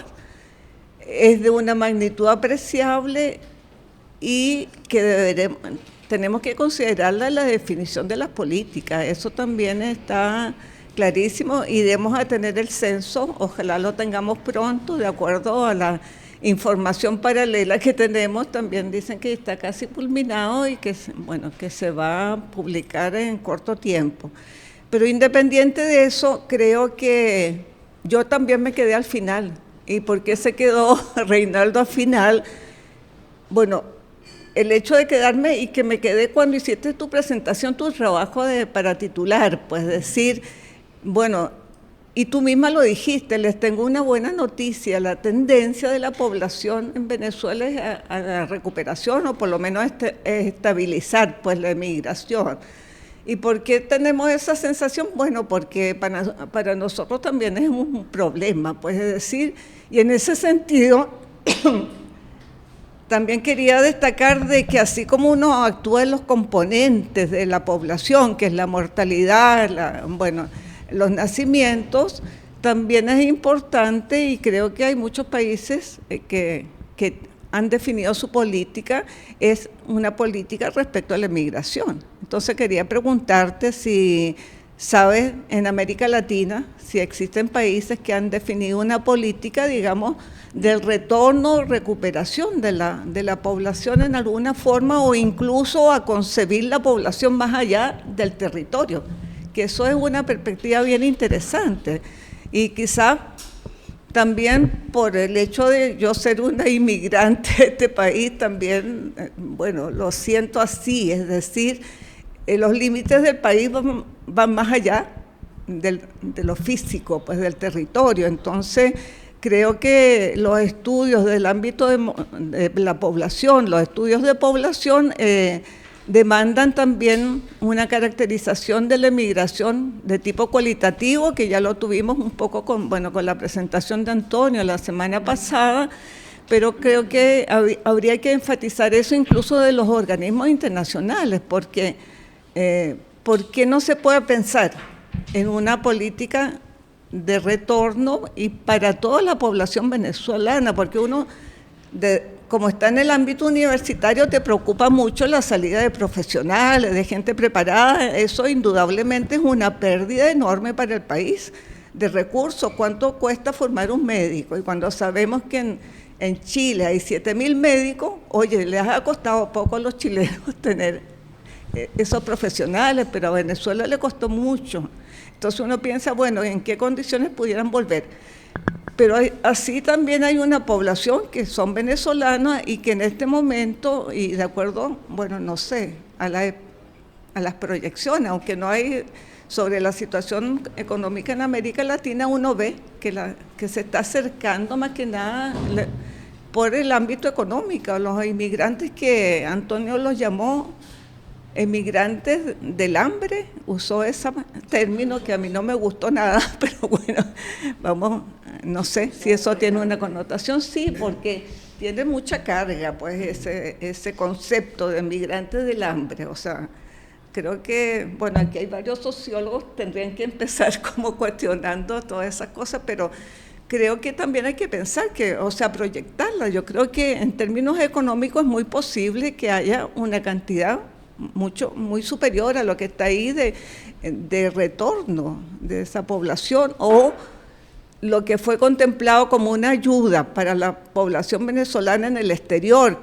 es de una magnitud apreciable y que tenemos que considerarla en la definición de las políticas. Eso también está clarísimo, y debemos a tener el censo, ojalá lo tengamos pronto, de acuerdo a la información paralela que tenemos. También dicen que está casi culminado y que se va a publicar en corto tiempo. Pero independiente de eso, creo que yo también me quedé al final. ¿Y por qué se quedó Reinaldo al final? Bueno, el hecho de quedarme y que me quedé cuando hiciste tu presentación, tu trabajo para titular, pues decir, bueno, y tú misma lo dijiste, les tengo una buena noticia, la tendencia de la población en Venezuela es a la recuperación, o por lo menos estabilizar pues la emigración. ¿Y por qué tenemos esa sensación? Bueno, porque para nosotros también es un problema, pues es decir, y en ese sentido también quería destacar de que así como uno actúa en los componentes de la población, que es la mortalidad, los nacimientos, también es importante, y creo que hay muchos países que han definido su política, es una política respecto a la emigración. Entonces quería preguntarte si sabes en América Latina si existen países que han definido una política, digamos, del retorno, recuperación de la población en alguna forma, o incluso a concebir la población más allá del territorio, que eso es una perspectiva bien interesante. Y quizá también por el hecho de yo ser una inmigrante de este país, también, lo siento así, es decir, los límites del país van más allá de lo físico, pues del territorio. Entonces, creo que los estudios del ámbito de la población, los estudios de población demandan también una caracterización de la emigración de tipo cualitativo, que ya lo tuvimos un poco con la presentación de Antonio la semana pasada, pero creo que habría que enfatizar eso incluso de los organismos internacionales, porque ¿por qué no se puede pensar en una política de retorno y para toda la población venezolana? Porque uno, como está en el ámbito universitario, te preocupa mucho la salida de profesionales, de gente preparada. Eso indudablemente es una pérdida enorme para el país de recursos. ¿Cuánto cuesta formar un médico? Y cuando sabemos que en Chile hay 7.000 médicos, oye, les ha costado poco a los chilenos tener esos profesionales, pero a Venezuela le costó mucho. Entonces uno piensa, ¿en qué condiciones pudieran volver? Pero así también hay una población que son venezolanas y que en este momento, y de acuerdo, no sé, a las proyecciones, aunque no hay sobre la situación económica en América Latina, uno ve que se está acercando más que nada por el ámbito económico. Los inmigrantes que Antonio los llamó emigrantes del hambre, usó ese término que a mí no me gustó nada, pero no sé si eso tiene una connotación, sí, porque tiene mucha carga, pues, ese concepto de emigrantes del hambre. O sea, creo que, aquí hay varios sociólogos, tendrían que empezar como cuestionando todas esas cosas, pero creo que también hay que pensar que, o sea, proyectarla. Yo creo que en términos económicos es muy posible que haya una cantidad muy superior a lo que está ahí de retorno de esa población, o lo que fue contemplado como una ayuda para la población venezolana en el exterior,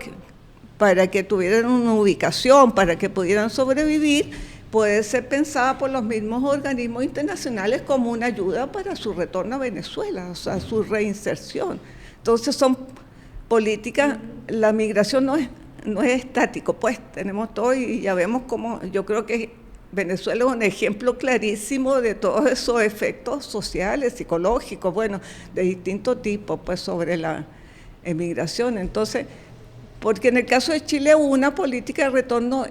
para que tuvieran una ubicación, para que pudieran sobrevivir, puede ser pensada por los mismos organismos internacionales como una ayuda para su retorno a Venezuela, o sea, su reinserción. Entonces son políticas, la migración no es estático, pues tenemos todo y ya vemos cómo, yo creo que Venezuela es un ejemplo clarísimo de todos esos efectos sociales, psicológicos, bueno, de distintos tipos, pues sobre la emigración. Entonces, porque en el caso de Chile hubo una política de retorno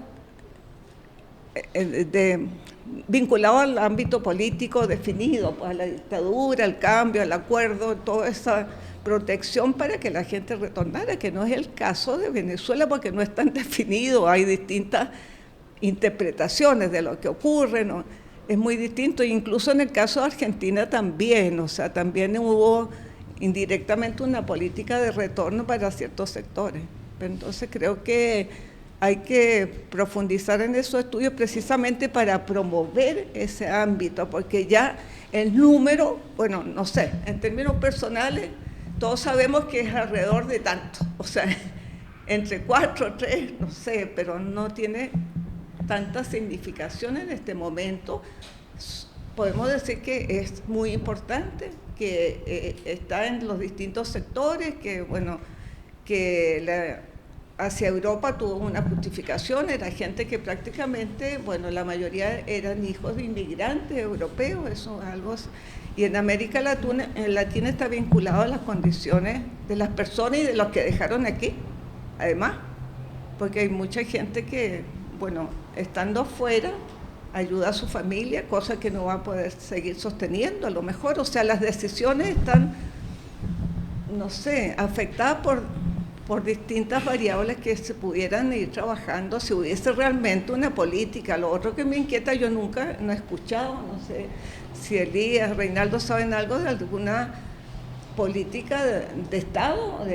vinculado al ámbito político definido, pues a la dictadura, al cambio, al acuerdo, toda esa protección para que la gente retornara, que no es el caso de Venezuela porque no es tan definido, hay distintas interpretaciones de lo que ocurre, ¿no? Es muy distinto, incluso en el caso de Argentina también, o sea, también hubo indirectamente una política de retorno para ciertos sectores. Entonces creo que hay que profundizar en esos estudios precisamente para promover ese ámbito, porque ya el número, bueno, no sé, en términos personales, todos sabemos que es alrededor de tanto, o sea, entre 4, 3, no sé, pero no tiene tanta significación en este momento. Podemos decir que es muy importante, que está en los distintos sectores, que bueno, que hacia Europa tuvo una justificación, era gente que prácticamente, bueno, la mayoría eran hijos de inmigrantes europeos, eso es algo, y en América Latina está vinculado a las condiciones de las personas y de los que dejaron aquí, además, porque hay mucha gente que, bueno, estando fuera, ayuda a su familia, cosa que no va a poder seguir sosteniendo a lo mejor, o sea, las decisiones están, no sé, afectadas por distintas variables que se pudieran ir trabajando si hubiese realmente una política. Lo otro que me inquieta, yo nunca no he escuchado, no sé si Elías, Reinaldo saben algo de alguna política de Estado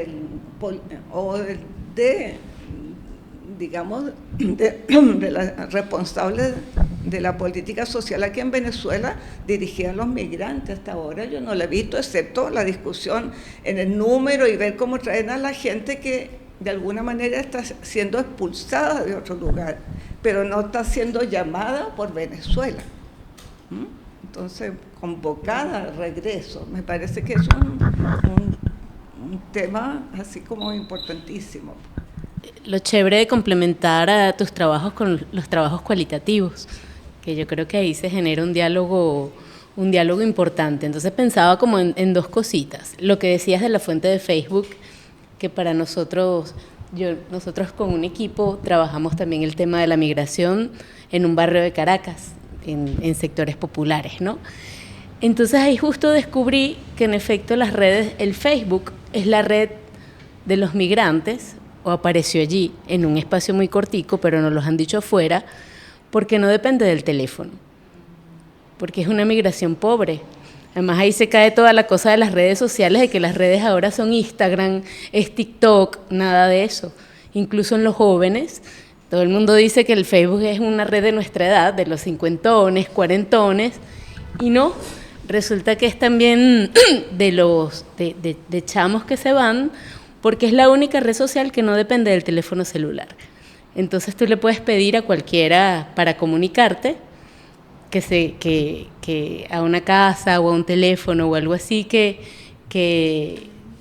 digamos, de la responsable de la política social aquí en Venezuela dirigida a los migrantes. Hasta ahora yo no la he visto, excepto la discusión en el número y ver cómo traen a la gente que de alguna manera está siendo expulsada de otro lugar, pero no está siendo llamada por Venezuela. Entonces, convocada al regreso. Me parece que es un tema así como importantísimo. Lo chévere de complementar a tus trabajos con los trabajos cualitativos, que yo creo que ahí se genera un diálogo importante. Entonces pensaba como en dos cositas. Lo que decías de la fuente de Facebook, que para nosotros con un equipo trabajamos también el tema de la migración en un barrio de Caracas, en sectores populares, ¿no? Entonces ahí justo descubrí que en efecto las redes, el Facebook es la red de los migrantes, o apareció allí en un espacio muy cortico, pero nos los han dicho afuera, porque no depende del teléfono, porque es una migración pobre. Además ahí se cae toda la cosa de las redes sociales, de que las redes ahora son Instagram, es TikTok, nada de eso. Incluso en los jóvenes, todo el mundo dice que el Facebook es una red de nuestra edad, de los cincuentones, cuarentones, y no, resulta que es también de chamos que se van, porque es la única red social que no depende del teléfono celular. Entonces tú le puedes pedir a cualquiera para comunicarte que a una casa o a un teléfono o algo así que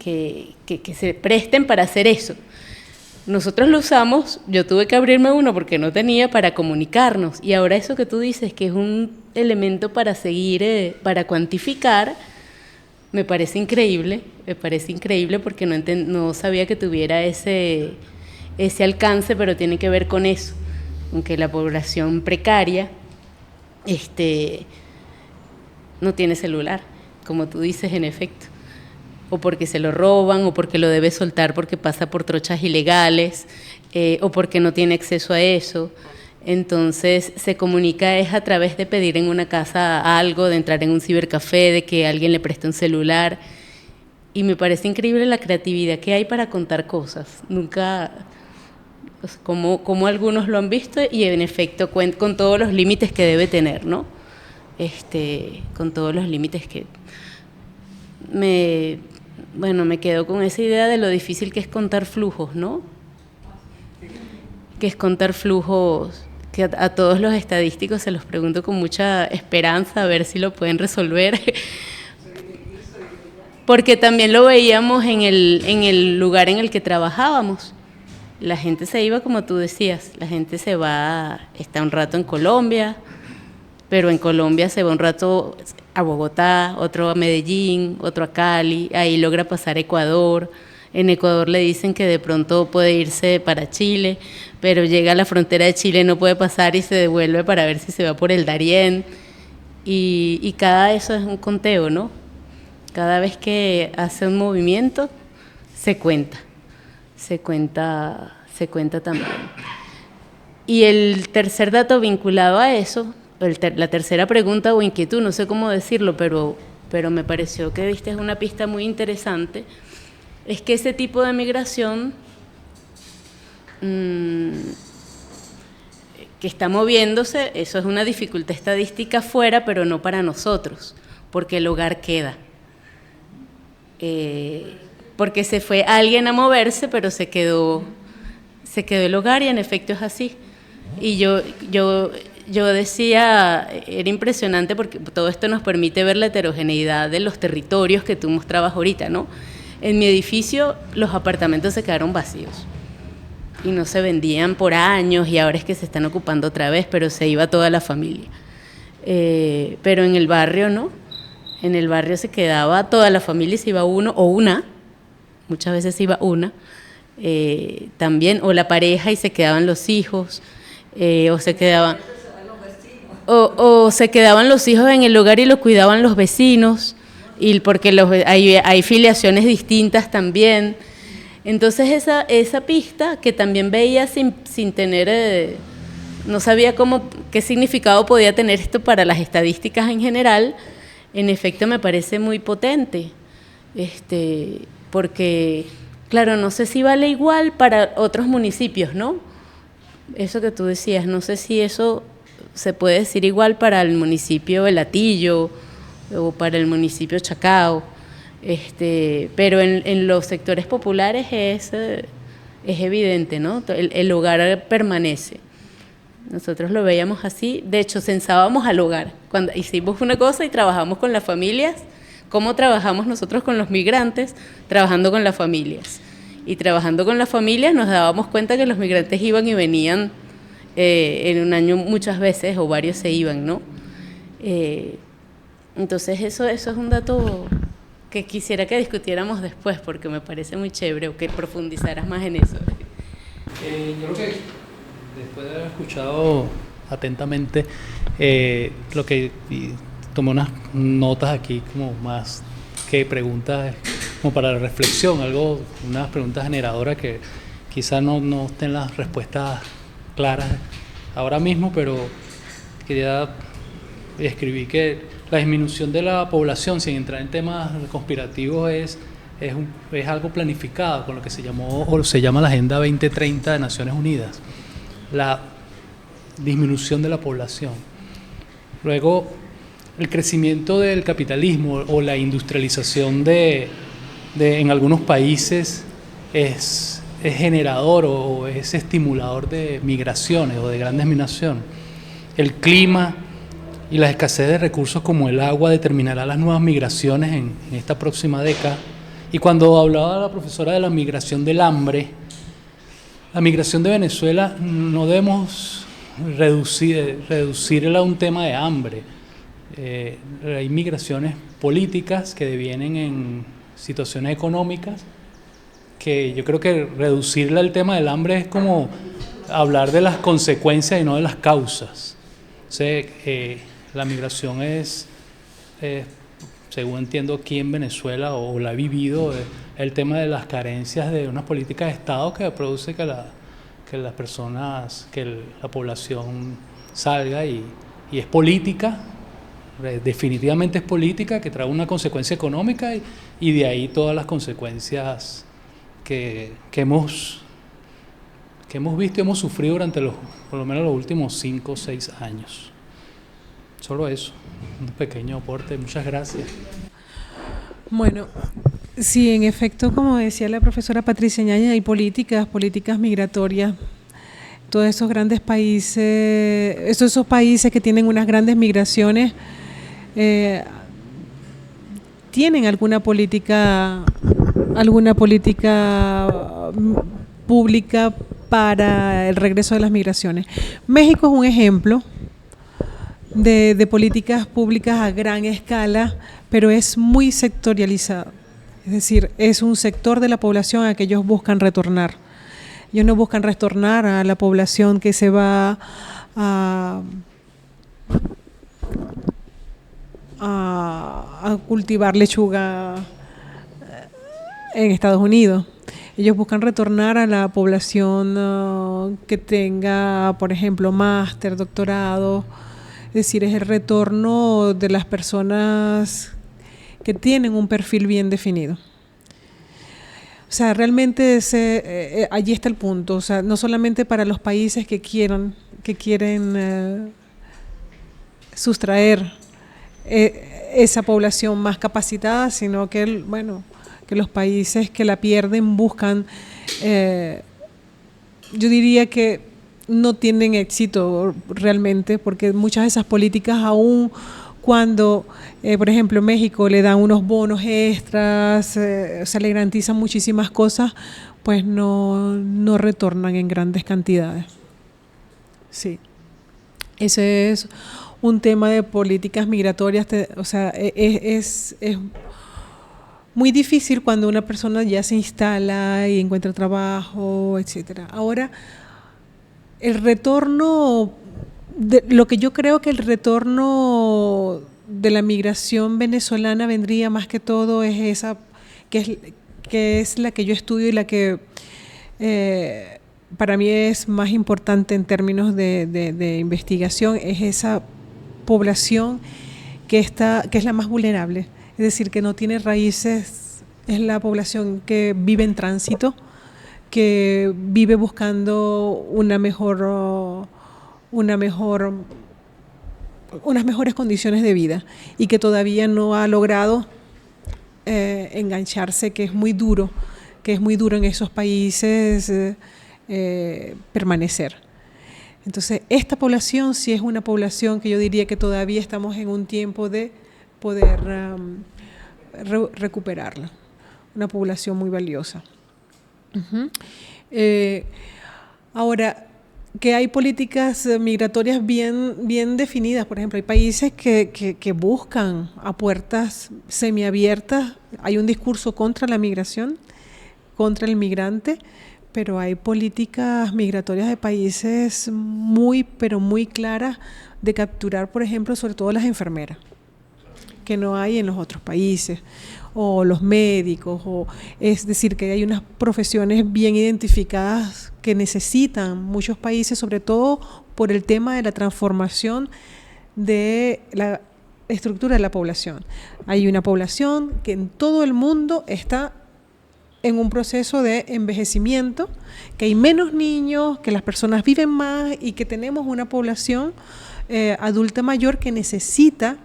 se presten para hacer eso. Nosotros lo usamos, yo tuve que abrirme uno porque no tenía, para comunicarnos, y ahora eso que tú dices que es un elemento para seguir, para cuantificar, me parece increíble porque no sabía que tuviera ese alcance, pero tiene que ver con eso, aunque la población precaria no tiene celular, como tú dices, en efecto, o porque se lo roban, o porque lo debe soltar porque pasa por trochas ilegales, o porque no tiene acceso a eso. Entonces se comunica es a través de pedir en una casa algo, de entrar en un cibercafé, de que alguien le preste un celular, y me parece increíble la creatividad que hay para contar cosas. Nunca, o sea, como algunos lo han visto y en efecto con todos los límites que debe tener, ¿no? Con todos los límites que me quedo con esa idea de lo difícil que es contar flujos, ¿no? Que es contar flujos, que a todos los estadísticos se los pregunto con mucha esperanza a ver si lo pueden resolver. Porque también lo veíamos en el lugar en el que trabajábamos. La gente se iba, como tú decías, la gente se va, está un rato en Colombia, pero en Colombia se va un rato a Bogotá, otro a Medellín, otro a Cali, ahí logra pasar a Ecuador. En Ecuador le dicen que de pronto puede irse para Chile, pero llega a la frontera de Chile, no puede pasar y se devuelve para ver si se va por el Darién. Y cada eso es un conteo, ¿no? Cada vez que hace un movimiento, se cuenta también. Y el tercer dato vinculado a eso, la tercera pregunta o inquietud, no sé cómo decirlo, pero me pareció que diste una pista muy interesante, es que ese tipo de migración que está moviéndose, eso es una dificultad estadística fuera, pero no para nosotros, porque el hogar queda. Porque se fue alguien a moverse, pero se quedó el hogar y en efecto es así. Y yo decía, era impresionante porque todo esto nos permite ver la heterogeneidad de los territorios que tú mostrabas ahorita, ¿no? En mi edificio los apartamentos se quedaron vacíos y no se vendían por años y ahora es que se están ocupando otra vez, pero se iba toda la familia. Pero en el barrio no. En el barrio se quedaba toda la familia y se iba uno o una, muchas veces se iba una, también, o la pareja y se quedaban los hijos, o se quedaban los hijos en el hogar y los cuidaban los vecinos, y porque hay filiaciones distintas también. Entonces esa pista que también veía sin tener, no sabía qué significado podía tener esto para las estadísticas en general. En efecto me parece muy potente, porque, claro, no sé si vale igual para otros municipios, ¿no? Eso que tú decías, no sé si eso se puede decir igual para el municipio de Latillo o para el municipio Chacao, pero en los sectores populares es evidente, ¿no? El hogar permanece. Nosotros lo veíamos así, de hecho censábamos al hogar, cuando hicimos una cosa y trabajamos con las familias, cómo trabajamos nosotros con los migrantes, trabajando con las familias. Y trabajando con las familias nos dábamos cuenta que los migrantes iban y venían en un año muchas veces, o varios se iban, ¿no? Entonces eso es un dato que quisiera que discutiéramos después, porque me parece muy chévere, o que profundizaras más en eso. Yo creo que después de haber escuchado atentamente lo que tomé unas notas aquí como más que preguntas como para la reflexión, unas preguntas generadoras que quizás no estén las respuestas claras ahora mismo, pero quería escribir que la disminución de la población, sin entrar en temas conspirativos, es algo planificado con lo que se llama la Agenda 2030 de Naciones Unidas. La disminución de la población. Luego, el crecimiento del capitalismo o la industrialización en algunos países es generador o es estimulador de migraciones o de grandes migraciones. El clima y la escasez de recursos como el agua determinará las nuevas migraciones en esta próxima década. Y cuando hablaba la profesora de la migración del hambre, la migración de Venezuela no debemos reducirla a un tema de hambre. Hay migraciones políticas que devienen en situaciones económicas, que yo creo que reducirla al tema del hambre es como hablar de las consecuencias y no de las causas. La migración es, según entiendo aquí en Venezuela, o la he vivido, el tema de las carencias de unas políticas de Estado que produce que la población salga y es política definitivamente es política, que trae una consecuencia económica y de ahí todas las consecuencias que hemos visto y hemos sufrido durante por lo menos los últimos 5 o 6 años. Solo eso, un pequeño aporte. Muchas gracias. Bueno, sí, en efecto, como decía la profesora Patricia Ñañez, hay políticas migratorias. Todos esos grandes países, esos países que tienen unas grandes migraciones, tienen alguna política pública para el regreso de las migraciones. México es un ejemplo de políticas públicas a gran escala, pero es muy sectorializado. Es decir, es un sector de la población a que ellos buscan retornar. Ellos no buscan retornar a la población que se va a cultivar lechuga en Estados Unidos. Ellos buscan retornar a la población que tenga, por ejemplo, máster, doctorado. Es decir, es el retorno de las personas que tienen un perfil bien definido. O sea, realmente allí está el punto. O sea, no solamente para los países que quieren sustraer esa población más capacitada, sino que, que los países que la pierden buscan, yo diría que no tienen éxito realmente, porque muchas de esas políticas, aún cuando, por ejemplo, México le dan unos bonos extras, se le garantizan muchísimas cosas, pues no retornan en grandes cantidades. Sí. Ese es un tema de políticas migratorias, o sea, es muy difícil cuando una persona ya se instala y encuentra trabajo, etcétera. Ahora, el retorno, lo que yo creo que el retorno de la migración venezolana vendría más que todo es esa, que es la que yo estudio y la que para mí es más importante en términos de investigación, es esa población que es la más vulnerable, es decir, que no tiene raíces, es la población que vive en tránsito, que vive buscando unas mejores condiciones de vida y que todavía no ha logrado engancharse, que es muy duro en esos países permanecer. Entonces, esta población sí es una población que yo diría que todavía estamos en un tiempo de poder recuperarla, una población muy valiosa. Uh-huh. Ahora, que hay políticas migratorias bien definidas. Por ejemplo, hay países que buscan a puertas semiabiertas. Hay un discurso contra la migración, contra el migrante, pero hay políticas migratorias de países pero muy claras de capturar, por ejemplo, sobre todo las enfermeras, que no hay en los otros países, o los médicos, es decir, que hay unas profesiones bien identificadas que necesitan muchos países, sobre todo por el tema de la transformación de la estructura de la población. Hay una población que en todo el mundo está en un proceso de envejecimiento, que hay menos niños, que las personas viven más y que tenemos una población adulta mayor que necesita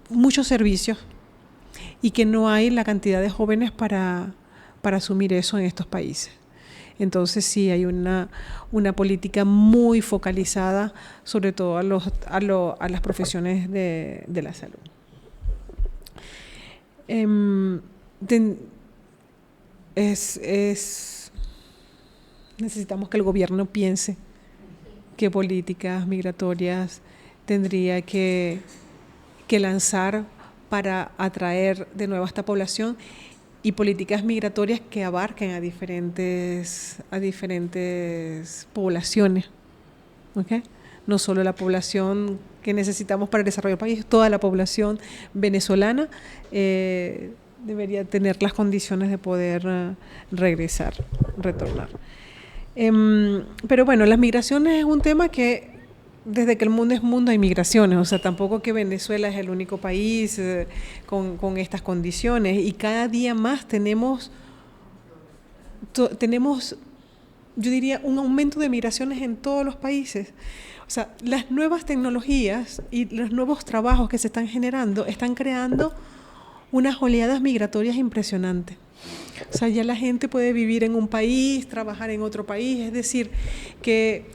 muchos servicios y que no hay la cantidad de jóvenes para asumir eso en estos países. Entonces sí hay una política muy focalizada sobre todo a las profesiones de la salud. Necesitamos que el gobierno piense qué políticas migratorias tendría que lanzar para atraer de nuevo a esta población y políticas migratorias que abarquen a diferentes poblaciones, ¿okay? No solo la población que necesitamos para el desarrollo del país, toda la población venezolana debería tener las condiciones de poder retornar. Pero bueno, las migraciones es un tema que desde que el mundo es mundo hay migraciones, o sea, tampoco que Venezuela es el único país con estas condiciones, y cada día más tenemos, yo diría, un aumento de migraciones en todos los países. O sea, las nuevas tecnologías y los nuevos trabajos que se están generando están creando unas oleadas migratorias impresionantes. O sea, ya la gente puede vivir en un país, trabajar en otro país, es decir, que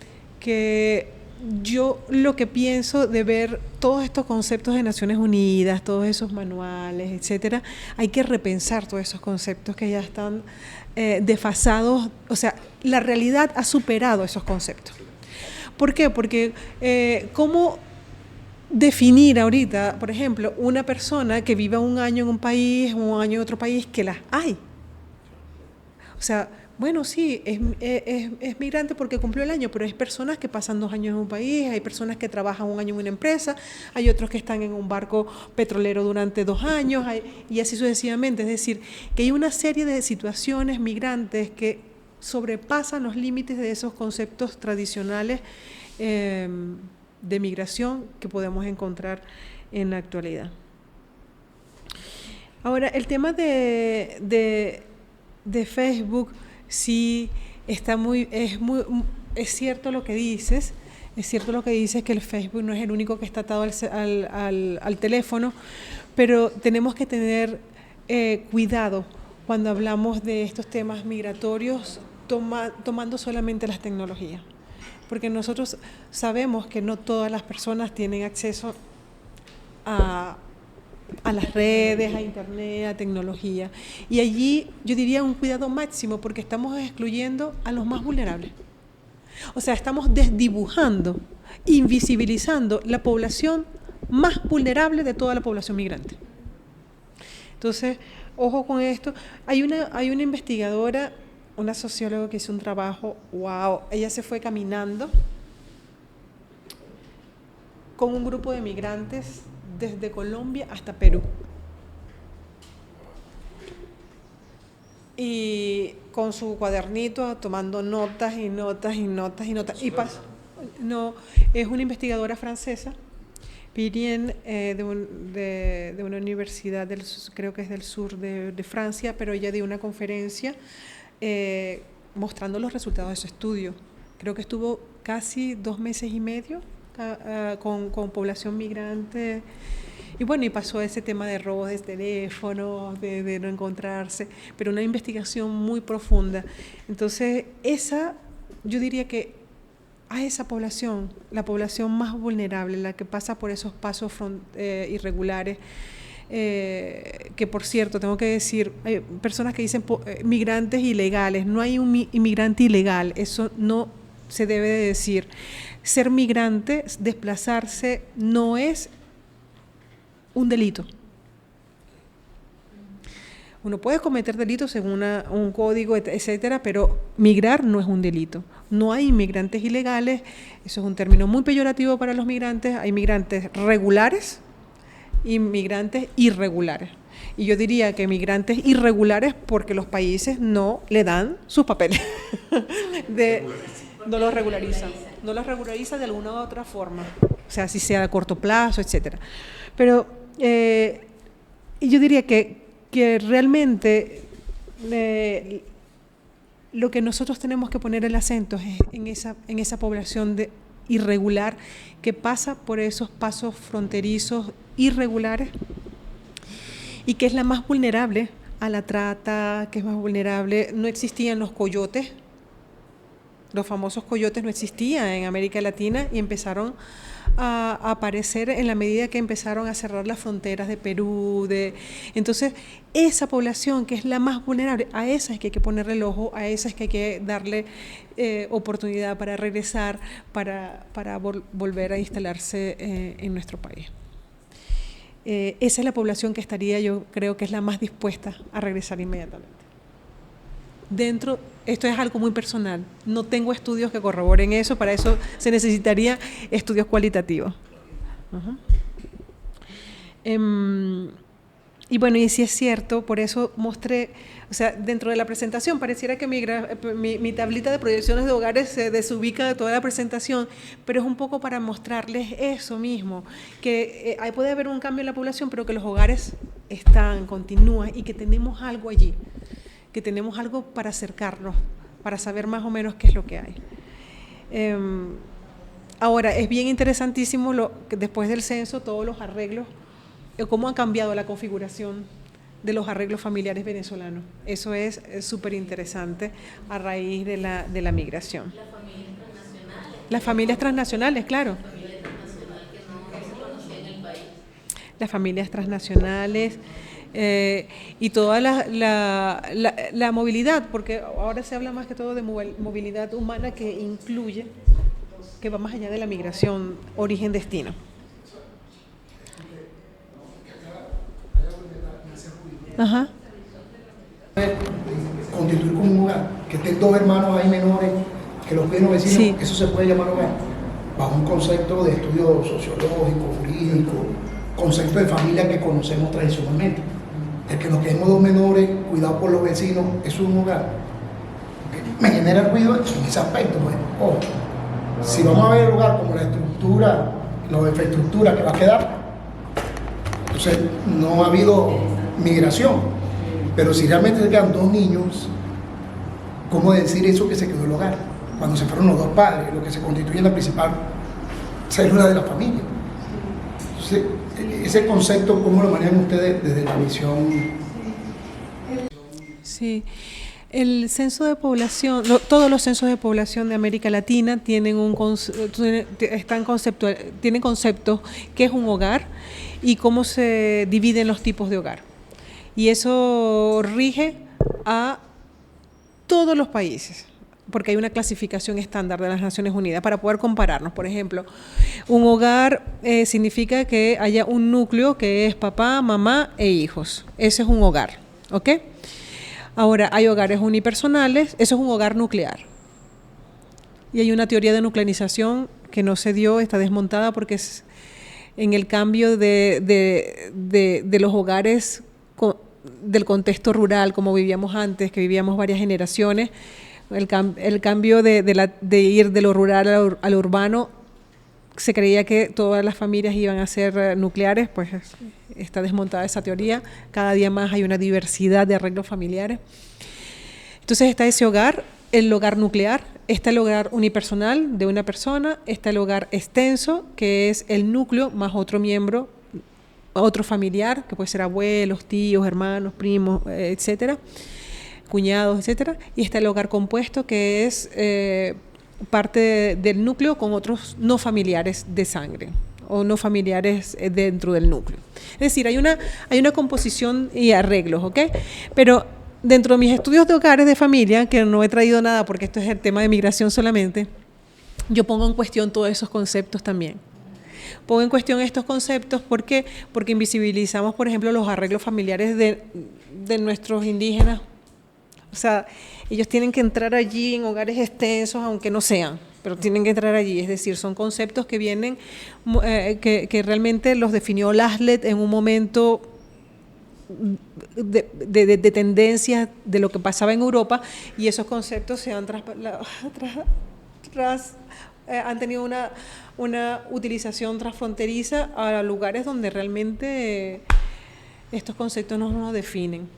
yo lo que pienso de ver todos estos conceptos de Naciones Unidas, todos esos manuales, etcétera, hay que repensar todos esos conceptos que ya están desfasados. O sea, la realidad ha superado esos conceptos. ¿Por qué? Porque ¿cómo definir ahorita, por ejemplo, una persona que viva un año en un país, un año en otro país, que las hay? O sea, bueno, sí, es migrante porque cumplió el año, pero hay personas que pasan 2 años en un país, hay personas que trabajan 1 año en una empresa, hay otros que están en un barco petrolero durante 2 años, y así sucesivamente. Es decir, que hay una serie de situaciones migrantes que sobrepasan los límites de esos conceptos tradicionales de migración que podemos encontrar en la actualidad. Ahora, el tema de Facebook, sí, es cierto lo que dices, que el Facebook no es el único que está atado al teléfono, pero tenemos que tener cuidado cuando hablamos de estos temas migratorios, tomando solamente las tecnologías, porque nosotros sabemos que no todas las personas tienen acceso a las redes, a internet, a tecnología, y allí yo diría un cuidado máximo, porque estamos excluyendo a los más vulnerables. O sea, estamos desdibujando, invisibilizando la población más vulnerable de toda la población migrante. Entonces, ojo con esto. Hay una investigadora, una socióloga que hizo un trabajo, wow, ella se fue caminando con un grupo de migrantes desde Colombia hasta Perú. Y con su cuadernito tomando notas y notas y notas y notas. No, es una investigadora francesa, Pirien, de una universidad, creo que es del sur de Francia, pero ella dio una conferencia mostrando los resultados de su estudio. Creo que estuvo casi 2 meses y medio con población migrante, y bueno, y pasó ese tema de robos de teléfonos, de no encontrarse, pero una investigación muy profunda. Entonces, yo diría que a esa población, la población más vulnerable, la que pasa por esos pasos irregulares, que por cierto, tengo que decir, hay personas que dicen migrantes ilegales. No hay un inmigrante ilegal, eso no se debe de decir. Ser migrante, desplazarse, no es un delito. Uno puede cometer delitos según un código, etcétera, pero migrar no es un delito. No hay inmigrantes ilegales, eso es un término muy peyorativo para los migrantes. Hay migrantes regulares y migrantes irregulares. Y yo diría que migrantes irregulares porque los países no le dan sus papeles. No los regularizan. No los regularizan de alguna u otra forma. O sea, si sea a corto plazo, etcétera. Pero yo diría que realmente lo que nosotros tenemos que poner el acento es en esa población irregular que pasa por esos pasos fronterizos irregulares y que es la más vulnerable a la trata, que es más vulnerable. No existían los coyotes, los famosos coyotes no existían en América Latina y empezaron a aparecer en la medida que empezaron a cerrar las fronteras de Perú. Entonces, esa población que es la más vulnerable, a esa es que hay que ponerle el ojo, a esa es que hay que darle oportunidad para regresar, para volver a instalarse en nuestro país. Esa es la población que estaría, yo creo que es la más dispuesta a regresar inmediatamente. Esto es algo muy personal, no tengo estudios que corroboren eso, para eso se necesitaría estudios cualitativos. Y bueno, y sí es cierto, por eso mostré, o sea, dentro de la presentación pareciera que mi tablita de proyecciones de hogares se desubica de toda la presentación, pero es un poco para mostrarles eso mismo, que ahí puede haber un cambio en la población, pero que los hogares continúan y que tenemos algo allí, que tenemos algo para acercarnos, para saber más o menos qué es lo que hay. Ahora, es bien interesantísimo que después del censo todos los arreglos, cómo ha cambiado la configuración de los arreglos familiares venezolanos. Eso es súper interesante a raíz de la migración. Las familias transnacionales. Las familias transnacionales, claro. La familia transnacional que no se conocía en el país. Las familias transnacionales y toda la movilidad, porque ahora se habla más que todo de movilidad humana que incluye, que va más allá de la migración origen-destino. Ajá. Constituir como un hogar, que estén dos hermanos ahí menores, que los ven los vecinos, Sí. eso se puede llamar hogar, bajo un concepto de estudio sociológico, jurídico, concepto de familia que conocemos tradicionalmente. El que nos quedemos dos menores, cuidados por los vecinos, eso es un hogar. Me genera ruido en ese aspecto, pues. Ojo, si vamos a ver el hogar como la estructura, la infraestructura que va a quedar, entonces no ha habido migración, pero si realmente se quedan dos niños, ¿cómo decir eso que se quedó el hogar? Cuando se fueron los dos padres, lo que se constituye en la principal célula de la familia. Entonces, ese concepto, ¿cómo lo manejan ustedes desde la visión? Sí, el censo de población, todos los censos de población de América Latina tienen tienen conceptos qué es un hogar y cómo se dividen los tipos de hogar. Y eso rige a todos los países, porque hay una clasificación estándar de las Naciones Unidas para poder compararnos. Por ejemplo, un hogar significa que haya un núcleo que es papá, mamá e hijos. Ese es un hogar, ¿ok? Ahora, hay hogares unipersonales, eso es un hogar nuclear. Y hay una teoría de nuclearización que no se dio, está desmontada porque es en el cambio de los hogares del contexto rural, como vivíamos antes, que vivíamos varias generaciones, el cambio de ir de lo rural a lo urbano, se creía que todas las familias iban a ser nucleares, pues está desmontada esa teoría. Cada día más hay una diversidad de arreglos familiares. Entonces está ese hogar, el hogar nuclear, está el hogar unipersonal de una persona, está el hogar extenso, que es el núcleo más otro miembro, otro familiar, que puede ser abuelos, tíos, hermanos, primos, etcétera, cuñados, etcétera, y está el hogar compuesto, que es parte del núcleo con otros no familiares de sangre o no familiares dentro del núcleo. Es decir, hay una composición y arreglos, ¿ok? Pero dentro de mis estudios de hogares de familia, que no he traído nada porque esto es el tema de migración solamente, yo pongo en cuestión todos esos conceptos también. Pongo en cuestión estos conceptos porque invisibilizamos, por ejemplo, los arreglos familiares de nuestros indígenas. O sea, ellos tienen que entrar allí en hogares extensos, aunque no sean, pero tienen que entrar allí. Es decir, son conceptos que vienen, que realmente los definió Laslett en un momento de tendencias de lo que pasaba en Europa, y esos conceptos se han han tenido una utilización transfronteriza a lugares donde realmente estos conceptos no nos definen.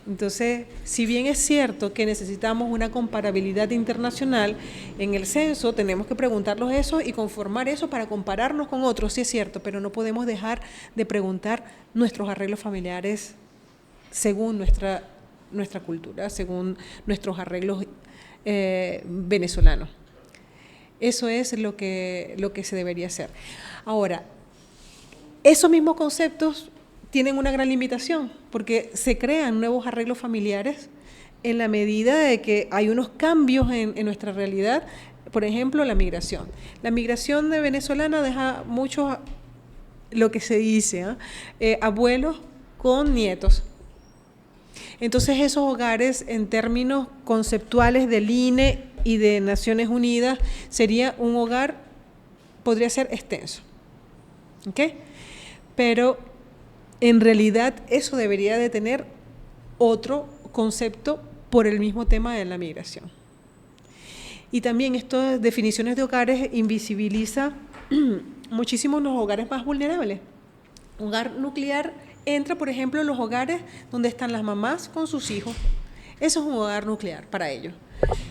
Entonces, si bien es cierto que necesitamos una comparabilidad internacional, en el censo tenemos que preguntarlos eso y conformar eso para compararnos con otros, sí es cierto, pero no podemos dejar de preguntar nuestros arreglos familiares según nuestra cultura, según nuestros arreglos venezolanos. Eso es lo que se debería hacer. Ahora, esos mismos conceptos tienen una gran limitación, porque se crean nuevos arreglos familiares en la medida de que hay unos cambios en nuestra realidad. Por ejemplo, la migración. La migración de venezolana deja muchos, lo que se dice, abuelos con nietos. Entonces, esos hogares, en términos conceptuales del INE y de Naciones Unidas, sería un hogar, podría ser extenso, ¿ok? Pero en realidad eso debería de tener otro concepto por el mismo tema de la migración. Y también estas definiciones de hogares invisibiliza muchísimo los hogares más vulnerables. Hogar nuclear entra, por ejemplo, en los hogares donde están las mamás con sus hijos. Eso es un hogar nuclear para ellos.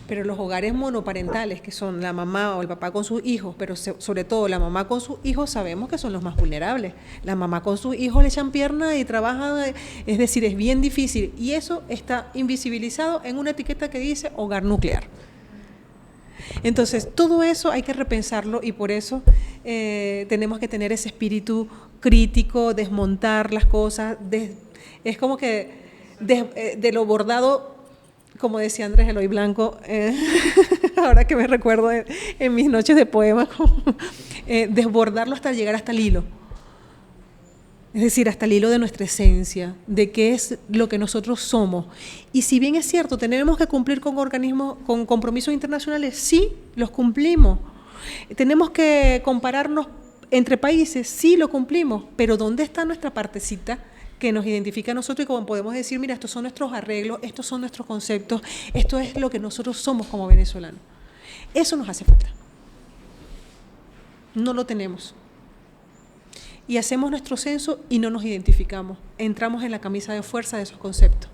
Pero los hogares monoparentales, que son la mamá o el papá con sus hijos, pero sobre todo la mamá con sus hijos, sabemos que son los más vulnerables. La mamá con sus hijos le echan pierna y trabaja, es decir, es bien difícil. Y eso está invisibilizado en una etiqueta que dice hogar nuclear. Entonces, todo eso hay que repensarlo y por eso tenemos que tener ese espíritu crítico, desmontar las cosas. Es como que de lo bordado, como decía Andrés Eloy Blanco, ahora que me recuerdo en mis noches de poemas, desbordarlo hasta llegar hasta el hilo. Es decir, hasta el hilo de nuestra esencia, de qué es lo que nosotros somos. Y si bien es cierto, tenemos que cumplir con organismos, con compromisos internacionales, sí, los cumplimos. Tenemos que compararnos entre países, sí, lo cumplimos, pero ¿dónde está nuestra partecita que nos identifica a nosotros y cómo podemos decir, mira, estos son nuestros arreglos, estos son nuestros conceptos, esto es lo que nosotros somos como venezolanos? Eso nos hace falta. No lo tenemos. Y hacemos nuestro censo y no nos identificamos. Entramos en la camisa de fuerza de esos conceptos.